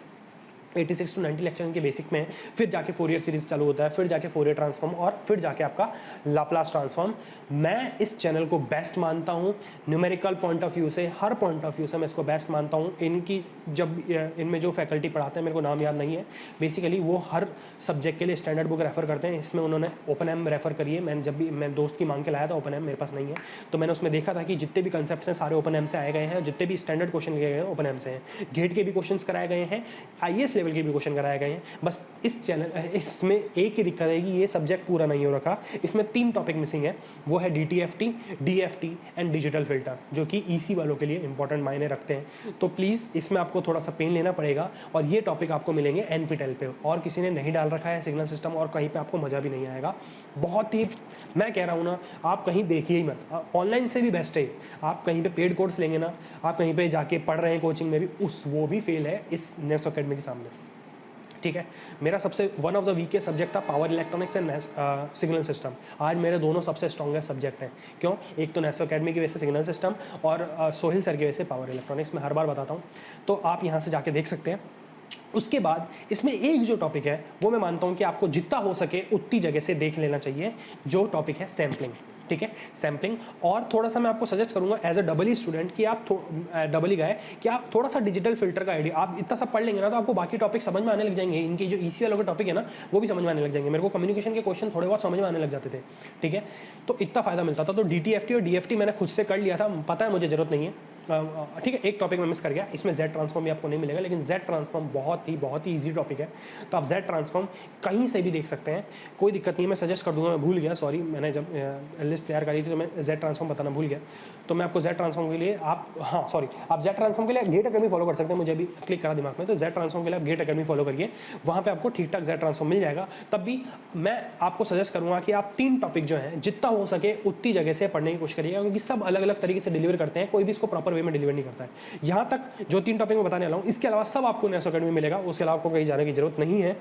86 to 90 लेक्चर के बेसिक में, फिर जाके फोरियर सीरीज चालू होता है, फिर जाके फोरियर ट्रांसफॉर्म और फिर जाके आपका लाप्लास ट्रांसफॉर्म। मैं इस चैनल को बेस्ट मानता हूँ न्यूमेरिकल पॉइंट ऑफ व्यू से, हर पॉइंट ऑफ व्यू से मैं इसको बेस्ट मानता हूँ। इनकी जब इनमें जो फैकल्टी पढ़ाते हैं, मेरे को नाम याद नहीं है, बेसिकली वो हर सब्जेक्ट के लिए स्टैंडर्ड बुक रेफर करते हैं। इसमें उन्होंने ओपन एम रेफर करी है। मैंने जब भी मैं दोस्त की मांग के लाया था ओपन एम, मेरे पास नहीं है, तो मैंने उसमें देखा था कि जितने भी कंसेप्ट हैं सारे ओपन एम से आए गए हैं, जितने भी स्टैंडर्ड क्वेश्चन लिए गए हैं ओपन एम से हैं। गेट के भी क्वेश्चन कराए गए हैं, IAS लेवल के भी क्वेश्चन कराए गए हैं। बस इस चैनल इसमें एक ही दिक्कत है कि ये सब्जेक्ट पूरा नहीं हो रखा। इसमें 3 टॉपिक मिसिंग है, वो है DTFT, DFT and digital filter, जो कि EC वालों के लिए इंपॉर्टेंट मायने रखते हैं। तो प्लीज़ इसमें आपको थोड़ा सा पेन लेना पड़ेगा और ये टॉपिक आपको मिलेंगे NPTEL पे, और किसी ने नहीं डाल रखा है सिग्नल सिस्टम, और कहीं पे आपको मज़ा भी नहीं आएगा। बहुत ही, मैं कह रहा हूँ ना, आप कहीं देखिए ही मत, ऑनलाइन से भी बेस्ट है। आप कहीं पे पेड कोर्स लेंगे ना, आप कहीं पे जाके पढ़ रहे हैं कोचिंग में भी, वो भी फेल है इस नेसो अकेडमी के सामने, ठीक है। मेरा सबसे one of the weakest subject था power electronics and signal system. आज मेरे दोनों सबसे स्ट्रॉन्गेस्ट सब्जेक्ट हैं। क्यों? एक तो नेसो अकेडमी की वजह से सिग्नल सिस्टम, और सोहिल सर की वजह से पावर इलेक्ट्रॉनिक्स। मैं हर बार बताता हूँ, तो आप यहाँ से जाके देख सकते हैं। उसके बाद इसमें एक जो टॉपिक है वो मैं मानता हूँ कि आपको जितना हो सके उतनी जगह से देख लेना चाहिए, जो टॉपिक है सैम्पलिंग, ठीक है। सैम्पलिंग, और थोड़ा सा मैं आपको सजेस्ट करूंगा as a double E student कि आप डबल ई गाय कि आप थोड़ा सा डिजिटल फिल्टर का आइडिया, आप इतना सब पढ़ लेंगे ना तो आपको बाकी टॉपिक समझ में आने लग जाएंगे। इनकी जो EC वालों के टॉपिक है ना वो भी समझ में आने लग जाएंगे। मेरे को कम्युनिकेशन के क्वेश्चन थोड़े बहुत समझ में आने लग जाते थे, ठीक है। तो इतना फायदा मिलता था। तो DTFT और DFT मैंने खुद से कर लिया था, पता है मुझे जरूरत नहीं है, ठीक है। एक टॉपिक में मिस कर गया, इसमें Z ट्रांसफॉर्म भी आपको नहीं मिलेगा, लेकिन Z ट्रांसफॉर्म बहुत ही ईजी टॉपिक है। तो आप Z ट्रांसफॉर्म कहीं से भी देख सकते हैं, कोई दिक्कत नहीं है। मैं सजेस्ट कर दूंगा, मैं भूल गया, सॉरी, मैंने जब लिस्ट तैयार करी थी तो मैं Z ट्रांसफॉर्म बताना भूल गया। तो मैं आपको Z ट्रांसफॉर्म के लिए आप Z ट्रांसफॉर्म के लिए गेट अकेडमी फॉलो कर सकते हैं। मुझे अभी क्लिक करा दिमाग में, तो Z ट्रांसफॉर्म के लिए आप गेट अकेडमी फॉलो करिए, वहाँ पे आपको ठीक ठाक Z ट्रांसफॉर्म मिल जाएगा। तब भी मैं आपको सजेस्ट करूँगा कि आप 3 टॉपिक जो हैं जितना हो सके उतनी जगह से पढ़ने की कोशिश करिएगा, क्योंकि सब अलग अलग तरीके से डिलीवर करते हैं, कोई भी इसको प्रॉपर वे में डिलीवर नहीं करता है। यहाँ तक जो 3 टॉपिक मैं बताने वाला हूँ, इसके अलावा सब आपको नेसो अकेडमी में मिलेगा, उसके अलावा आपको कहीं जाने की जरूरत नहीं है।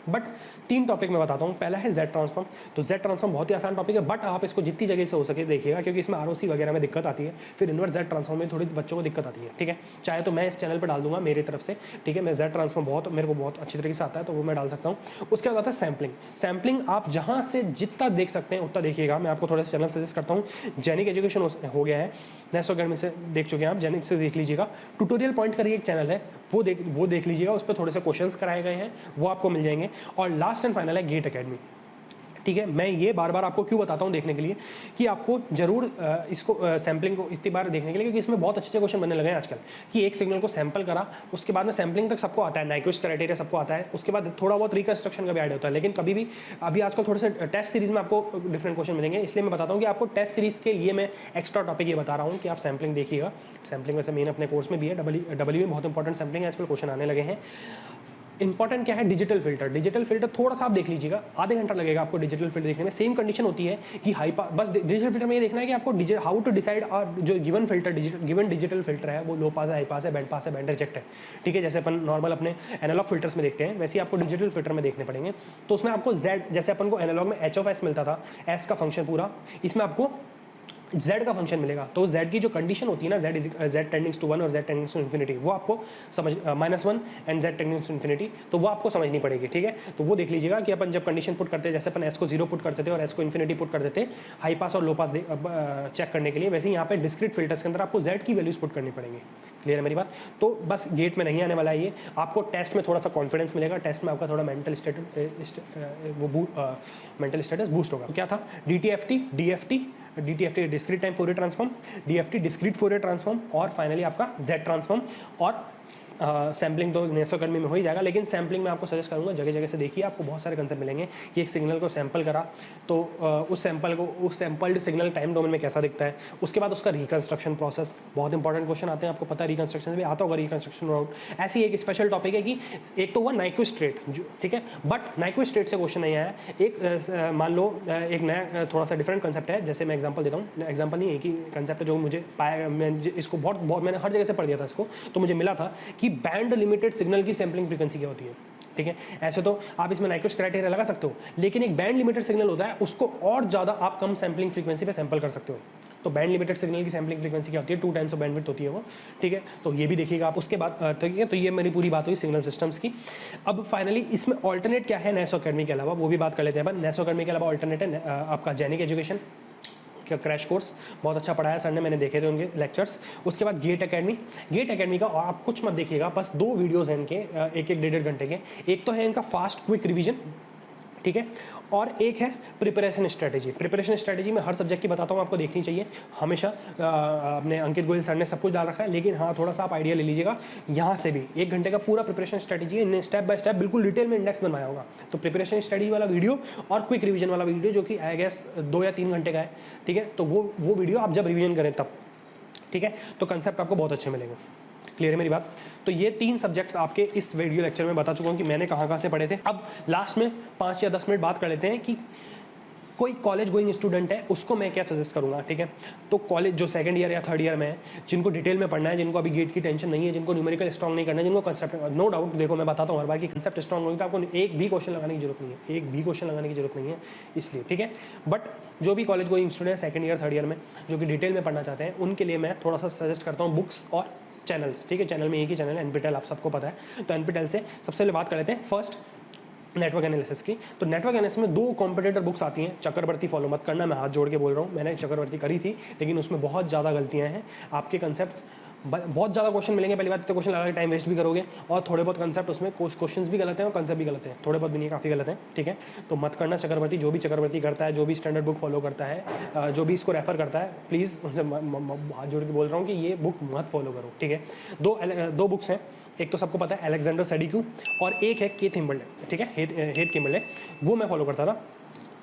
बट 3 टॉपिक मैं बताता हूँ। पहला है Z ट्रांसफॉर्म। तो Z ट्रांसफॉर्म बहुत ही आसान टॉपिक है, बट आप इसको जितनी जगह से हो सके देखिएगा, क्योंकि इसमें ROC वगैरह में दिक्कत आती है, फिर इन्वर्स Z ट्रांसफॉर्म में थोड़ी बच्चों को दिक्कत आती है, ठीक है। चाहे तो मैं इस चैनल पर डाल दूंगा मेरी तरफ से, ठीक है। मैं Z ट्रांसफॉर्म मेरे को बहुत अच्छी तरीके से आता है, तो वो मैं डाल सकता हूँ। उसके बाद आता है सैम्पलिंग। सैम्पलिंग आप जहाँ से जितना देख सकते हैं उतना देखिएगा। मैं आपको थोड़ा सा चैनल सजेस्ट करता हूँ। जेनिक एजुकेशन हो गया है, नेसो अकेडमी से देख चुके हैं आप, जेनिक से देख लीजिएगा। ट्यूटोरियल पॉइंट करके एक चैनल है, वो देख लीजिएगा, उस पर थोड़े से क्वेश्चंस कराए गए हैं, वो आपको मिल जाएंगे। और लास्ट एंड फाइनल है गेट अकेडमी, ठीक है। मैं ये बार बार आपको क्यों बताता हूँ देखने के लिए, कि आपको जरूर इसको सैम्पलिंग को इतनी बार देखने के लिए, क्योंकि इसमें बहुत अच्छे क्वेश्चन बनने लगे हैं आजकल, कि एक सिग्नल को सैंपल करा, उसके बाद में सैम्पलिंग तक सबको आता है, नाइक्विस्ट क्राइटेरिया सबको आता है, उसके बाद थोड़ा बहुत रिकंस्ट्रक्शन का भी ऐड होता है। लेकिन कभी भी अभी आजकल थोड़े से टेस्ट सीरीज में आपको डिफरेंट क्वेश्चन मिलेंगे, इसलिए मैं बताता हूँ कि आपको टेस्ट सीरीज के लिए मैं एक्स्ट्रा टॉपिक ये बता रहा हूँ कि आप सैम्पलिंग देखिएगा। सैम्पलिंग वैसे मेन अपने कोर्स में भी है, डबल में बहुत इंपॉर्टेंट सैम्पलिंग है, आजकल क्वेश्चन आने लगे हैं। इंपॉर्टेंट क्या है? Digital filter. डिजिटल फिल्टर थोड़ा सा आप देख लीजिएगा, आधे घंटा लगेगा आपको डिजिटल फिल्टर देखने में। सेम कंडीशन होती है कि बस डिजिटल फिल्टर में ये देखना है कि आपको हाउ टू डिसाइड जो given filter given digital filter है वो लो पास है, हाई पास है, बैंड रिजेक्ट है, ठीक है। जैसे अपन नॉर्मल अपने एनालॉग फिल्टर्स में देखते हैं, वैसे ही आपको डिजिटल फिल्टर में देखने पड़ेंगे। तो उसमें आपको Z, जैसे अपन को एनालॉग में H ऑफ S मिलता था, S का फंक्शन पूरा, इसमें आपको z का फंक्शन मिलेगा, तो z की जो कंडीशन होती है ना, z टेंडिंग्स टू 1 और z टेंडिंग्स टू इन्फिनिटी, वो आपको समझ -1 एंड z टेंडिंग्स टू इन्फिनिटी, तो वो आपको समझनी पड़ेगी, ठीक है। तो वो देख लीजिएगा कि अपन जब कंडीशन पुट करते हैं, जैसे अपन s को 0 पुट करते थे और s को इन्फिनिटी पुट कर देते हाई पास और लो पास चेक करने के लिए, वैसे ही यहाँ पे डिस्क्रीट फिल्टर्स के अंदर आपको z की वैल्यूज पुट करनी पड़ेंगी। क्लियर है मेरी बात? तो बस गेट में नहीं आने वाला है ये, आपको टेस्ट में थोड़ा सा कॉन्फिडेंस मिलेगा, टेस्ट में आपका थोड़ा मेंटल स्टेटस बूस्ट होगा। क्या था? DTFT discrete time Fourier transform, DFT discrete Fourier transform, और फाइनली आपका Z ट्रांसफॉर्म। और सैम्पलिंग तो नेसोकर्मी में हो ही जाएगा, लेकिन सैम्पलिंग में आपको सजेस्ट करूंगा जगह जगह से देखिए, आपको बहुत सारे कंसेप्ट मिलेंगे कि एक सिग्नल को सैंपल करा तो उस सैंपल्ड सिग्नल टाइम डोमेन में कैसा दिखता है, उसके बाद उसका रिकंस्ट्रक्शन प्रोसेस, बहुत इंपॉर्टेंट क्वेश्चन आते हैं, आपको पता है रिकंस्ट्रक्शन भी आता होगा, रिकंस्ट्रक्शन राउट। ऐसी एक स्पेशल टॉपिक है कि एक तो हुआ नाइक्विस्ट स्टेट, ठीक है, बट नाइक्विस्ट स्टेट से क्वेश्चन नहीं आया। एक मान लो एक नया थोड़ा सा डिफरेंट कंसेप्ट है, जैसे मैं एग्जांपल देता हूँ, एग्जांपल नहीं है कि कंसेप्ट जो मुझे पाया, मैं इसको बहुत मैंने हर जगह से पढ़ दिया था इसको, तो मुझे मिला था कि बैंड लिमिटेड सिग्नल की सैंपलिंग फ्रीक्वेंसी क्या होती है, ठीक है। ऐसे तो आप इसमें नाइक्विस्ट क्राइटेरिया लगा सकते हो, लेकिन एक बैंड लिमिटेड सिग्नल होता है, उसको और ज़्यादा आप कम सैंपलिंग फ्रीक्वेंसी पे सैंपल कर सकते हो। तो बैंड लिमिटेड सिग्नल की सैंपलिंग फ्रीक्वेंसी क्या होती है? 2 टाइम्स ऑफ बैंडविड्थ होती है वो, ठीक है। तो ये भी देखिएगा आप। उसके बाद ठीक है, तो ये मेरी पूरी बात हुई सिग्नल सिस्टम्स की। अब फाइनली इसमें ऑल्टरनेट क्या है नेसो अकेडमी के अलावा, वो भी बात कर लेते हैं अपन। नेसो अकेडमी के अलावा ऑल्टरनेट है आपका जेनिक एजुकेशन का क्रैश कोर्स, बहुत अच्छा पढ़ाया सर ने, मैंने देखे थे उनके लेक्चर्स। उसके बाद गेट एकेडमी का आप कुछ मत देखिएगा, बस 2 वीडियोस हैं इनके, एक 1.5 घंटे के। एक तो है इनका फास्ट क्विक रिवीजन, ठीक है, और एक है प्रिपरेशन स्ट्रेटेजी। प्रिपरेशन स्ट्रेटेजी में हर सब्जेक्ट की बताता हूँ, आपको देखनी चाहिए हमेशा। अपने अंकित गोयल सर ने सब कुछ डाल रखा है, लेकिन हाँ थोड़ा सा आप आइडिया ले लीजिएगा यहाँ से भी। 1 घंटे का पूरा प्रिपरेशन स्ट्रेटेजी है, स्टेप बाय स्टेप बिल्कुल डिटेल में इंडेक्स बनवाया होगा। तो प्रिपरेशन स्ट्रेटेजी वाला वीडियो और क्विक रिवीजन वाला वीडियो, जो कि आई गेस 2 या 3 घंटे का है, ठीक है, तो वो वीडियो आप जब रिवीजन करें तब, ठीक है, तो कंसेप्ट आपको बहुत अच्छे मिलेंगे। क्लियर है मेरी बात? तो ये 3 सब्जेक्ट्स आपके इस वीडियो लेक्चर में बता चुका हूँ कि मैंने कहाँ से पढ़े थे। अब लास्ट में 5 या 10 मिनट बात कर लेते हैं कि कोई कॉलेज गोइंग स्टूडेंट है, उसको मैं क्या सजेस्ट करूँगा, ठीक है। तो कॉलेज जो 2nd ईयर या 3rd ईयर में है, जिनको डिटेल में पढ़ना है, जिनको अभी गेट की टेंशन नहीं है, जिनको न्यूमेरिकल स्ट्रॉन्ग नहीं करना है, जिनको कंसेप्ट, नो डाउट देखो मैं बताता हूँ हर बार कि कंसेप्ट स्ट्रॉन्ग होगी तो आपको एक भी क्वेश्चन लगाने की जरूरत नहीं है, एक भी क्वेश्चन लगाने की जरूरत नहीं है, इसलिए, ठीक है। बट जो भी कॉलेज गोइंग स्टूडेंट है 2nd ईयर 3rd ईयर में, जो कि डिटेल में पढ़ना चाहते हैं, उनके लिए मैं थोड़ा सा सजेस्ट करता हूँ बुक्स और चैनल्स, ठीक है। चैनल में एक ही चैनल है NPTEL, आप सबको पता है। तो NPTEL से सबसे पहले बात कर लेते हैं फर्स्ट नेटवर्क एनालिसिस की। तो नेटवर्क एनालिसिस में 2 कॉम्पिटिटर बुक्स आती हैं। चक्रवर्ती फॉलो मत करना, मैं हाथ जोड़ के बोल रहा हूँ, मैंने चक्रवर्ती करी थी, लेकिन उसमें बहुत ज़्यादा गलतियाँ हैं। आपके कंसेप्ट बहुत ज़्यादा क्वेश्चन मिलेंगे, पहली बात तो क्वेश्चन लगा के टाइम वेस्ट भी करोगे, और थोड़े बहुत कंसेप्ट उसमें क्वेश्चन भी गलत हैं और कंसेप्ट भी गलत हैं, थोड़े बहुत भी नहीं, काफ़ी गलत हैं, ठीक है। तो मत करना चक्रवर्ती। जो भी चक्रवर्ती करता है, जो भी स्टैंडर्ड बुक फॉलो करता है, जो भी इसको रेफर करता है, प्लीज़ उनसे हाथ जोड़ के बोल रहा हूँ कि ये बुक मत फॉलो करो, ठीक है। 2 बुक्स हैं, एक तो सबको पता है अलेक्जेंडर सेडिक्यू, और एक है केथ हिम्बल्डे, ठीक है, हेथ किम्बल्डे, वो मैं फॉलो करता था।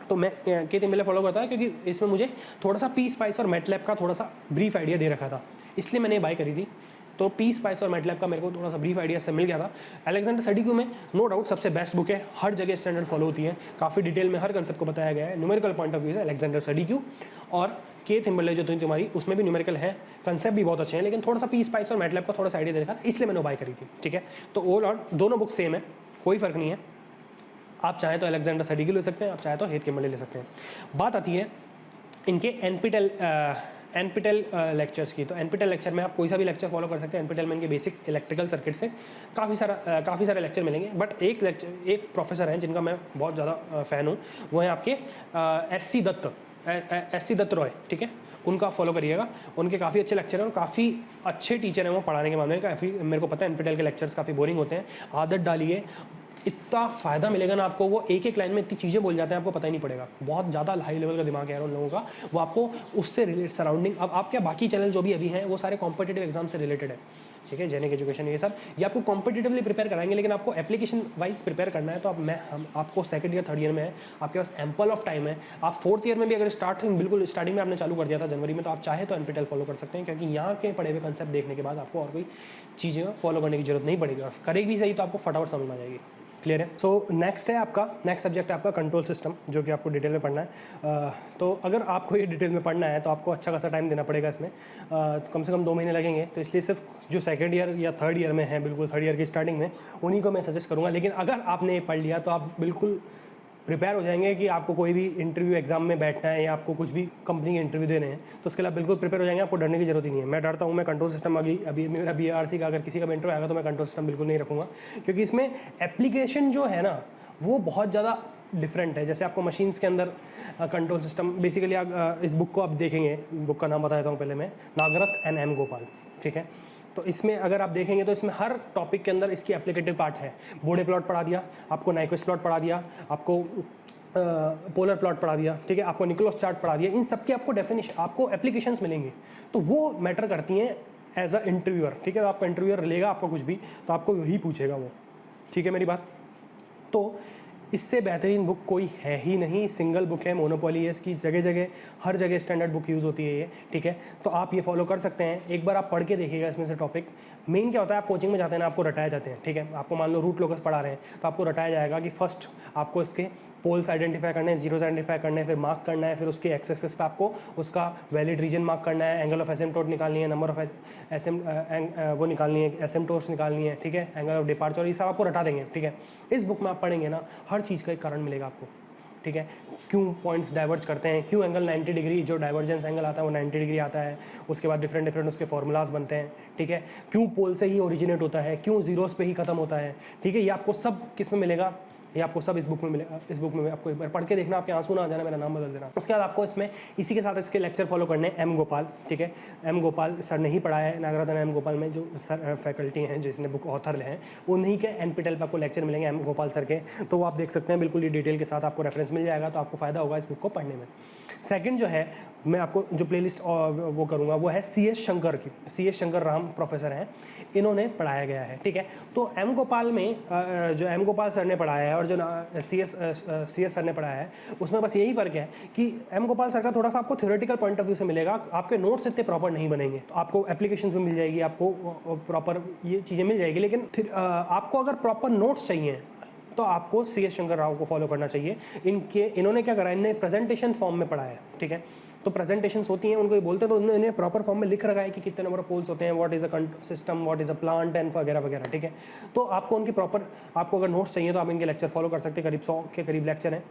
तो मैं केथ हिम्बल्डे फॉलो करता था क्योंकि इसमें मुझे थोड़ा सा पी स्पाइस और मैटलैब का थोड़ा सा ब्रीफ आइडिया दे रखा था, इसलिए मैंने बाय करी थी। तो पी स्पाइस और मैटलैब का मेरे को थोड़ा सा ब्रीफ आइडिया से मिल गया था। अलेक्जेंडर सेडिक्यू में नो डाउट सबसे बेस्ट बुक है, हर जगह स्टैंडर्ड फॉलो होती है, काफ़ी डिटेल में हर कंसेप्ट को बताया गया है, न्यूमेरिकल पॉइंट ऑफ व्यू से अलेक्जेंडर सेडिक्यू। और केथ हिम्बल्डे जो थी तुम्हारी, उसमें भी न्यूमेरिकल है, कंसेप्ट भी बहुत अच्छे हैं, लेकिन थोड़ा सा पी स्पाइस और मैटलैब का थोड़ा सा आइडिया दे रखा था, इसलिए मैंने बाय करी थी, ठीक है। तो ओवरऑल दोनों बुक सेम है, कोई फ़र्क नहीं है। आप चाहें तो अलेक्जेंडर सेडिक्यू ले सकते हैं, आप चाहें तो हेथ किम्बल्डे ले सकते हैं। बात आती है इनके NPTEL लेक्चर्स की। तो NPTEल लेक्चर में आप कोई सा भी लेक्चर फॉलो कर सकते हैं। NPTEल में इनके बेसिक इलेक्ट्रिकल सर्किट से काफ़ी सारे लेक्चर मिलेंगे, बट एक प्रोफेसर हैं जिनका मैं बहुत ज़्यादा फ़ैन हूँ, वो हैं आपके SC दत्त रॉय, ठीक है, उनका फॉलो करिएगा। उनके काफ़ी अच्छे लेक्चर हैं और काफ़ी अच्छे टीचर हैं वो पढ़ाने के मामले में। काफ़ी मेरे को पता है NPTEल के लेक्चर्स काफ़ी बोरिंग होते हैं, आदत डालिए, इतना फ़ायदा मिलेगा ना आपको। वो एक लाइन में इतनी चीज़ें बोल जाते हैं, आपको पता ही नहीं पड़ेगा। बहुत ज़्यादा हाई लेवल का दिमाग है उन लोगों का, वो आपको उससे रिलेटेड सराउंडिंग। अब आप क्या, बाकी चैनल जो भी अभी हैं वो सारे कॉम्पिटिटिव एग्जाम से रिलेटेड है, ठीक है, जेनिक एजुकेशन ये सब, ये आपको कॉम्पिटिटिवली प्रिपेयर कराएंगे, लेकिन आपको एप्लीकेशन वाइज प्रिपेयर करना है। तो अब हम आपको 2nd ईयर 3rd ईयर में है, आपके पास एम्पल ऑफ टाइम है। आप 4th ईयर में भी अगर बिल्कुल स्टार्टिंग में आपने चालू कर दिया था जनवरी में, तो आप चाहे तो NPTEL फॉलो कर सकते हैं, क्योंकि यहाँ के पढ़े हुए कंसेप्ट देखने के बाद आपको और कोई चीज़ें फॉलो करने की जरूरत नहीं पड़ेगी, और करेगी भी सही तो आपको फटाफट समझ में आ जाएगी। क्लियर है? सो नेक्स्ट सब्जेक्ट है आपका कंट्रोल सिस्टम, जो कि आपको डिटेल में पढ़ना है। तो अगर आपको ये डिटेल में पढ़ना है तो आपको अच्छा खासा टाइम देना पड़ेगा इसमें, कम से कम 2 महीने लगेंगे। तो इसलिए सिर्फ जो 2nd ईयर या 3rd ईयर में है, बिल्कुल 3rd ईयर की स्टार्टिंग में, उन्हीं को मैं सजेस्ट करूँगा। लेकिन अगर आपने पढ़ लिया तो आप बिल्कुल प्रिपेयर हो जाएंगे कि आपको कोई भी इंटरव्यू एग्जाम में बैठना है या आपको कुछ भी कंपनी के इंटरव्यू देने हैं, तो उसके लिए आप बिल्कुल प्रिपेयर हो जाएंगे, आपको डरने की जरूरत ही नहीं है। मैं डरता हूँ, मैं कंट्रोल सिस्टम अभी मेरा BRC का अगर किसी का इंटरव्यू आएगा तो मैं कंट्रोल सिस्टम बिल्कुल नहीं रखूँगा, क्योंकि इसमें एप्लीकेशन जो है ना वो बहुत ज़्यादा डिफरेंट है। जैसे आपको मशीन्स के अंदर कंट्रोल सिस्टम बेसिकली आप इस बुक को आप देखेंगे, बुक का नाम बता देता हूँ पहले मैं, नागरथ एंड M गोपाल, ठीक है। तो इसमें अगर आप देखेंगे तो इसमें हर टॉपिक के अंदर इसकी एप्लीकेटिव पार्ट है। बोडे प्लॉट पढ़ा दिया आपको, नाइक्विस्ट प्लॉट पढ़ा दिया आपको, पोलर प्लॉट पढ़ा दिया, ठीक है, आपको निकोलस चार्ट पढ़ा दिया। इन सब की आपको डेफिनेशन, आपको एप्लीकेशंस मिलेंगी, तो वो मैटर करती हैं एज अ इंटरव्यूअर, ठीक है। तो आपका इंटरव्यूअर लेगा आपको कुछ भी तो आपको यही पूछेगा वो, ठीक है मेरी बात। तो इससे बेहतरीन बुक कोई है ही नहीं, सिंगल बुक है, मोनोपोली है इसकी, जगह जगह हर जगह स्टैंडर्ड बुक यूज़ होती है ये, ठीक है। तो आप ये फॉलो कर सकते हैं, एक बार आप पढ़ के देखिएगा इसमें से टॉपिक। मेन क्या होता है, आप कोचिंग में जाते हैं ना, आपको रटाए जाते हैं, ठीक है। आपको मान लो रूट लोकस पढ़ा रहे हैं तो आपको रटाया जाएगा कि फर्स्ट आपको इसके पोल्स आइडेंटिफाई करने हैं, जीरोस आइडेंटिफाई करने हैं, फिर मार्क करना है, फिर उसके एक्स एक्सिस पे आपको उसका वैलिड रीजन मार्क करना है, एंगल ऑफ एसिम्प्टोट निकालनी है, नंबर ऑफ वो निकालनी है, एसिम्प्टोट्स निकालनी है, ठीक है, एंगल ऑफ डिपार्चर, ये सब आपको रटा देंगे, ठीक है। इस बुक में आप पढ़ेंगे ना हर चीज़ का एक कारण मिलेगा आपको, ठीक है। क्यों पॉइंट्स डाइवर्ज करते हैं, क्यों एंगल 90 डिग्री जो डाइवर्जेंस एंगल आता है वो 90 डिग्री आता है, उसके बाद डिफरेंट उसके फॉर्मूलाज बनते हैं, ठीक है। क्यों पोल से ही ओरिजिनेट होता है, क्यों जीरोस पे ही खत्म होता है, ठीक है। ये आपको सब किस में मिलेगा, ये आपको सब इस बुक में मिलेगा। इस बुक में आपको एक बार पढ़ के देखना, आपके आंसू ना आ जाना, मेरा नाम बदल देना। उसके बाद आपको इसमें इसी के साथ इसके लेक्चर फॉलो करने हैं M गोपाल, ठीक है। M गोपाल सर ने ही पढ़ाया है, नागरथ M गोपाल में जो सर फैकल्टी हैं जिसने बुक ऑथर हैं उन्हीं के NPTEL पर आपको लेक्चर मिलेंगे M गोपाल सर के, तो वो आप देख सकते हैं बिल्कुल ही डिटेल के साथ आपको रेफरेंस मिल जाएगा, तो आपको फ़ायदा होगा इस बुक को पढ़ने में। सेकंड जो है, मैं आपको जो प्लेलिस्ट वो करूँगा वो है CS शंकर की, CS शंकर राम प्रोफेसर हैं, इन्होंने पढ़ाया गया है, ठीक है। तो M गोपाल में जो M गोपाल सर ने पढ़ाया है और जो CS सर ने पढ़ाया है उसमें बस यही फ़र्क है कि M गोपाल सर का थोड़ा सा आपको थ्योरेटिकल पॉइंट ऑफ व्यू से मिलेगा, आपके नोट्स इतने प्रॉपर नहीं बनेंगे, तो आपको एप्लीकेशंस में मिल जाएगी, आपको प्रॉपर ये चीज़ें मिल जाएगी, लेकिन आपको अगर प्रॉपर नोट्स चाहिए तो आपको CS शंकर राव को फॉलो करना चाहिए। इन्होंने क्या करा, इन्हें प्रेजेंटेशन फॉर्म में पढ़ाया है, ठीक है। तो प्रेजेंटेशंस होती हैं, उनको ये बोलते हैं, तो उन्होंने प्रॉपर फॉर्म में लिख रखा है कि कितने नंबर ऑफ पोल्स होते हैं, what is a system, what is a plant and वगैरह वगैरह, ठीक है। तो आपको उनकी प्रॉपर, आपको अगर नोट्स चाहिए तो आप इनके लेक्चर फॉलो कर सकते हैं, करीब 100 के करीब लेक्चर हैं,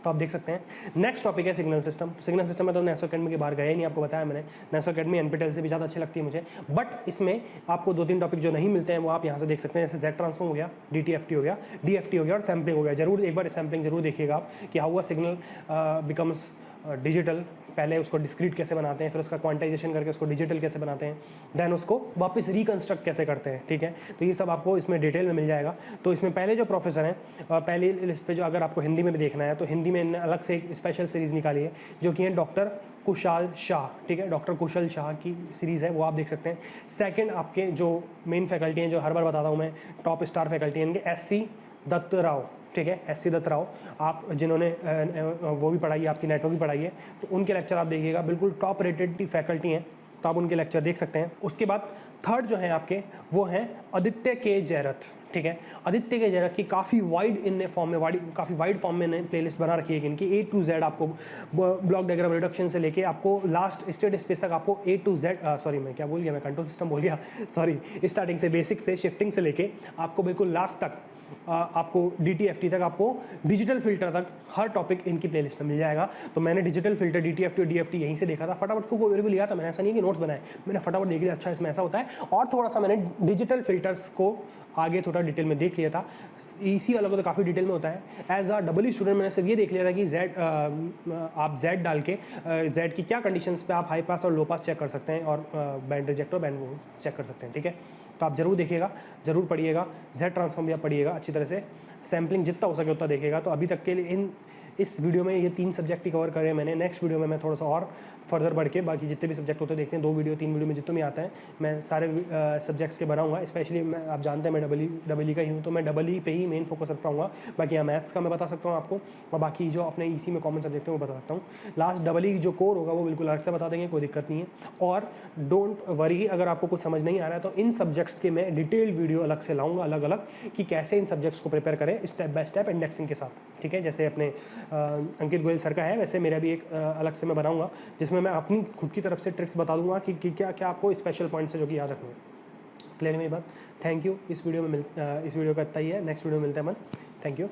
तो आप देख सकते हैं। नेक्स्ट टॉपिक है सिग्नल सिस्टम। सिग्नल सिस्टम में तो नेसो अकेडमी के बाहर गया ही नहीं, आपको बताया मैंने। नेसो अकेडमी NPTEL से भी ज़्यादा अच्छी लगती है मुझे, बट इसमें आपको 2-3 टॉपिक जो नहीं मिलते हैं वो आप यहाँ से देख सकते हैं, जैसे Z ट्रांसफॉर्म हो गया, DTFT हो गया, DFT हो गया और सैम्पलिंग हो गया। जरूर एक बार सैम्पलिंग जरूर देखिएगा आप कि how a signal becomes digital. पहले उसको डिस्क्रीट कैसे बनाते हैं, फिर उसका क्वांटाइजेशन करके उसको डिजिटल कैसे बनाते हैं, देन उसको वापस रिकंस्ट्रक्ट कैसे करते हैं, ठीक है। तो ये सब आपको इसमें डिटेल में मिल जाएगा। तो इसमें पहले जो प्रोफेसर हैं, पहली लिस्ट पे जो अगर आपको हिंदी में भी देखना है तो हिंदी में इन्होंने अलग से एक स्पेशल सीरीज़ निकाली है जो कि है डॉक्टर कुशाल शाह, ठीक है। डॉक्टर कुशल शाह की सीरीज़ है, वो आप देख सकते हैं। सेकेंड आपके जो मेन फैकल्टी हैं, जो हर बार बताता हूँ मैं, टॉप स्टार फैकल्टी हैं इनके, SC दत्त राव, ठीक है, SC दत्त राव, आप जिन्होंने वो भी पढ़ाई है, आपकी नेटवर्क भी पढ़ाई है, तो उनके लेक्चर आप देखिएगा, बिल्कुल टॉप रेटेड फैकल्टी हैं, तो आप उनके लेक्चर देख सकते हैं। उसके बाद थर्ड जो है आपके वो हैं आदित्य के जयरथ, ठीक है। आदित्य के जयरथ की काफ़ी वाइड इनने फॉर्म में काफ़ी वाइड फॉर्म में इन्हें प्लेलिस्ट बना रखी है इनकी, A to Z आपको ब्लॉक डायग्राम रिडक्शन से लेके आपको लास्ट स्टेट स्पेस तक आपको A to Z, सॉरी मैं क्या बोल गया, मैं कंट्रोल सिस्टम बोल गया, सॉरी, स्टार्टिंग से बेसिक से शिफ्टिंग से लेके आपको बिल्कुल लास्ट तक आपको DTFT तक, आपको डिजिटल फिल्टर तक हर टॉपिक इनकी प्लेलिस्ट में मिल जाएगा। तो मैंने डिजिटल फिल्टर DTFT और DFT यहीं से देखा था, फटाफट को भी लिया था मैंने, ऐसा नहीं कि नोट्स बनाए, मैंने फटाफट देख लिया, अच्छा इसमें ऐसा होता है, और थोड़ा सा मैंने डिजिटल फिल्टर्स को आगे थोड़ा डिटेल में देख लिया था। इसी वाला को तो काफ़ी डिटेल में होता है। एज अ डबल स्टूडेंट मैंने सिर्फ ये देख लिया था कि आप Z डाल के Z की क्या कंडीशंस पे आप हाई पास और लो पास चेक कर सकते हैं और बैंड रिजेक्ट और बैंड वो चेक कर सकते हैं, ठीक है। तो आप जरूर देखिएगा, जरूर पढ़िएगा, Z ट्रांसफॉर्म भी आप पढ़िएगा अच्छी तरह से, सैम्पलिंग जितना हो सके उतना देखिएगा। तो अभी तक के लिए इस वीडियो में ये 3 सब्जेक्ट ही कवर करे मैंने। नेक्स्ट वीडियो में मैं थोड़ा सा और फर्दर बढ़ के बाकी जितने भी सब्जेक्ट होते हैं देखते हैं, 2 वीडियो 3 वीडियो में जितने भी आता है मैं सारे सब्जेक्ट्स के बनाऊंगा। स्पेशली मैं, आप जानते हैं मैं डबल ई का ही हूँ, तो मैं डबल ई पे ही मेन फोकस रख पाऊँगा। बाकी यहाँ मैथ्स का मैं बता सकता हूँ आपको, और बाकी जो अपने इसी में कॉमन सब्जेक्ट है वो बता सकता हूँ। लास्ट डबल ई जो कोर होगा वो बिल्कुल अलग से बता देंगे, कोई दिक्कत नहीं है। और डोंट वरी, अगर आपको कुछ समझ नहीं आ रहा है तो इन सब्जेक्ट्स के मैं डिटेल्ड वीडियो अलग से लाऊंगा, अलग अलग, कि कैसे इन सब्जेक्ट्स को प्रिपेयर करें स्टेप बाय स्टेप इंडेक्सिंग के साथ, ठीक है। जैसे अपने अंकित गोयल सर का है, वैसे मेरा भी एक अलग से मैं बनाऊंगा जिसमें मैं अपनी खुद की तरफ से ट्रिक्स बता दूंगा कि क्या क्या आपको स्पेशल पॉइंट्स है जो कि याद रखने हैं। क्लियर मेरी बात? Thank you. इस वीडियो का इतना ही है, नेक्स्ट वीडियो में मिलते हैं अपन। Thank you.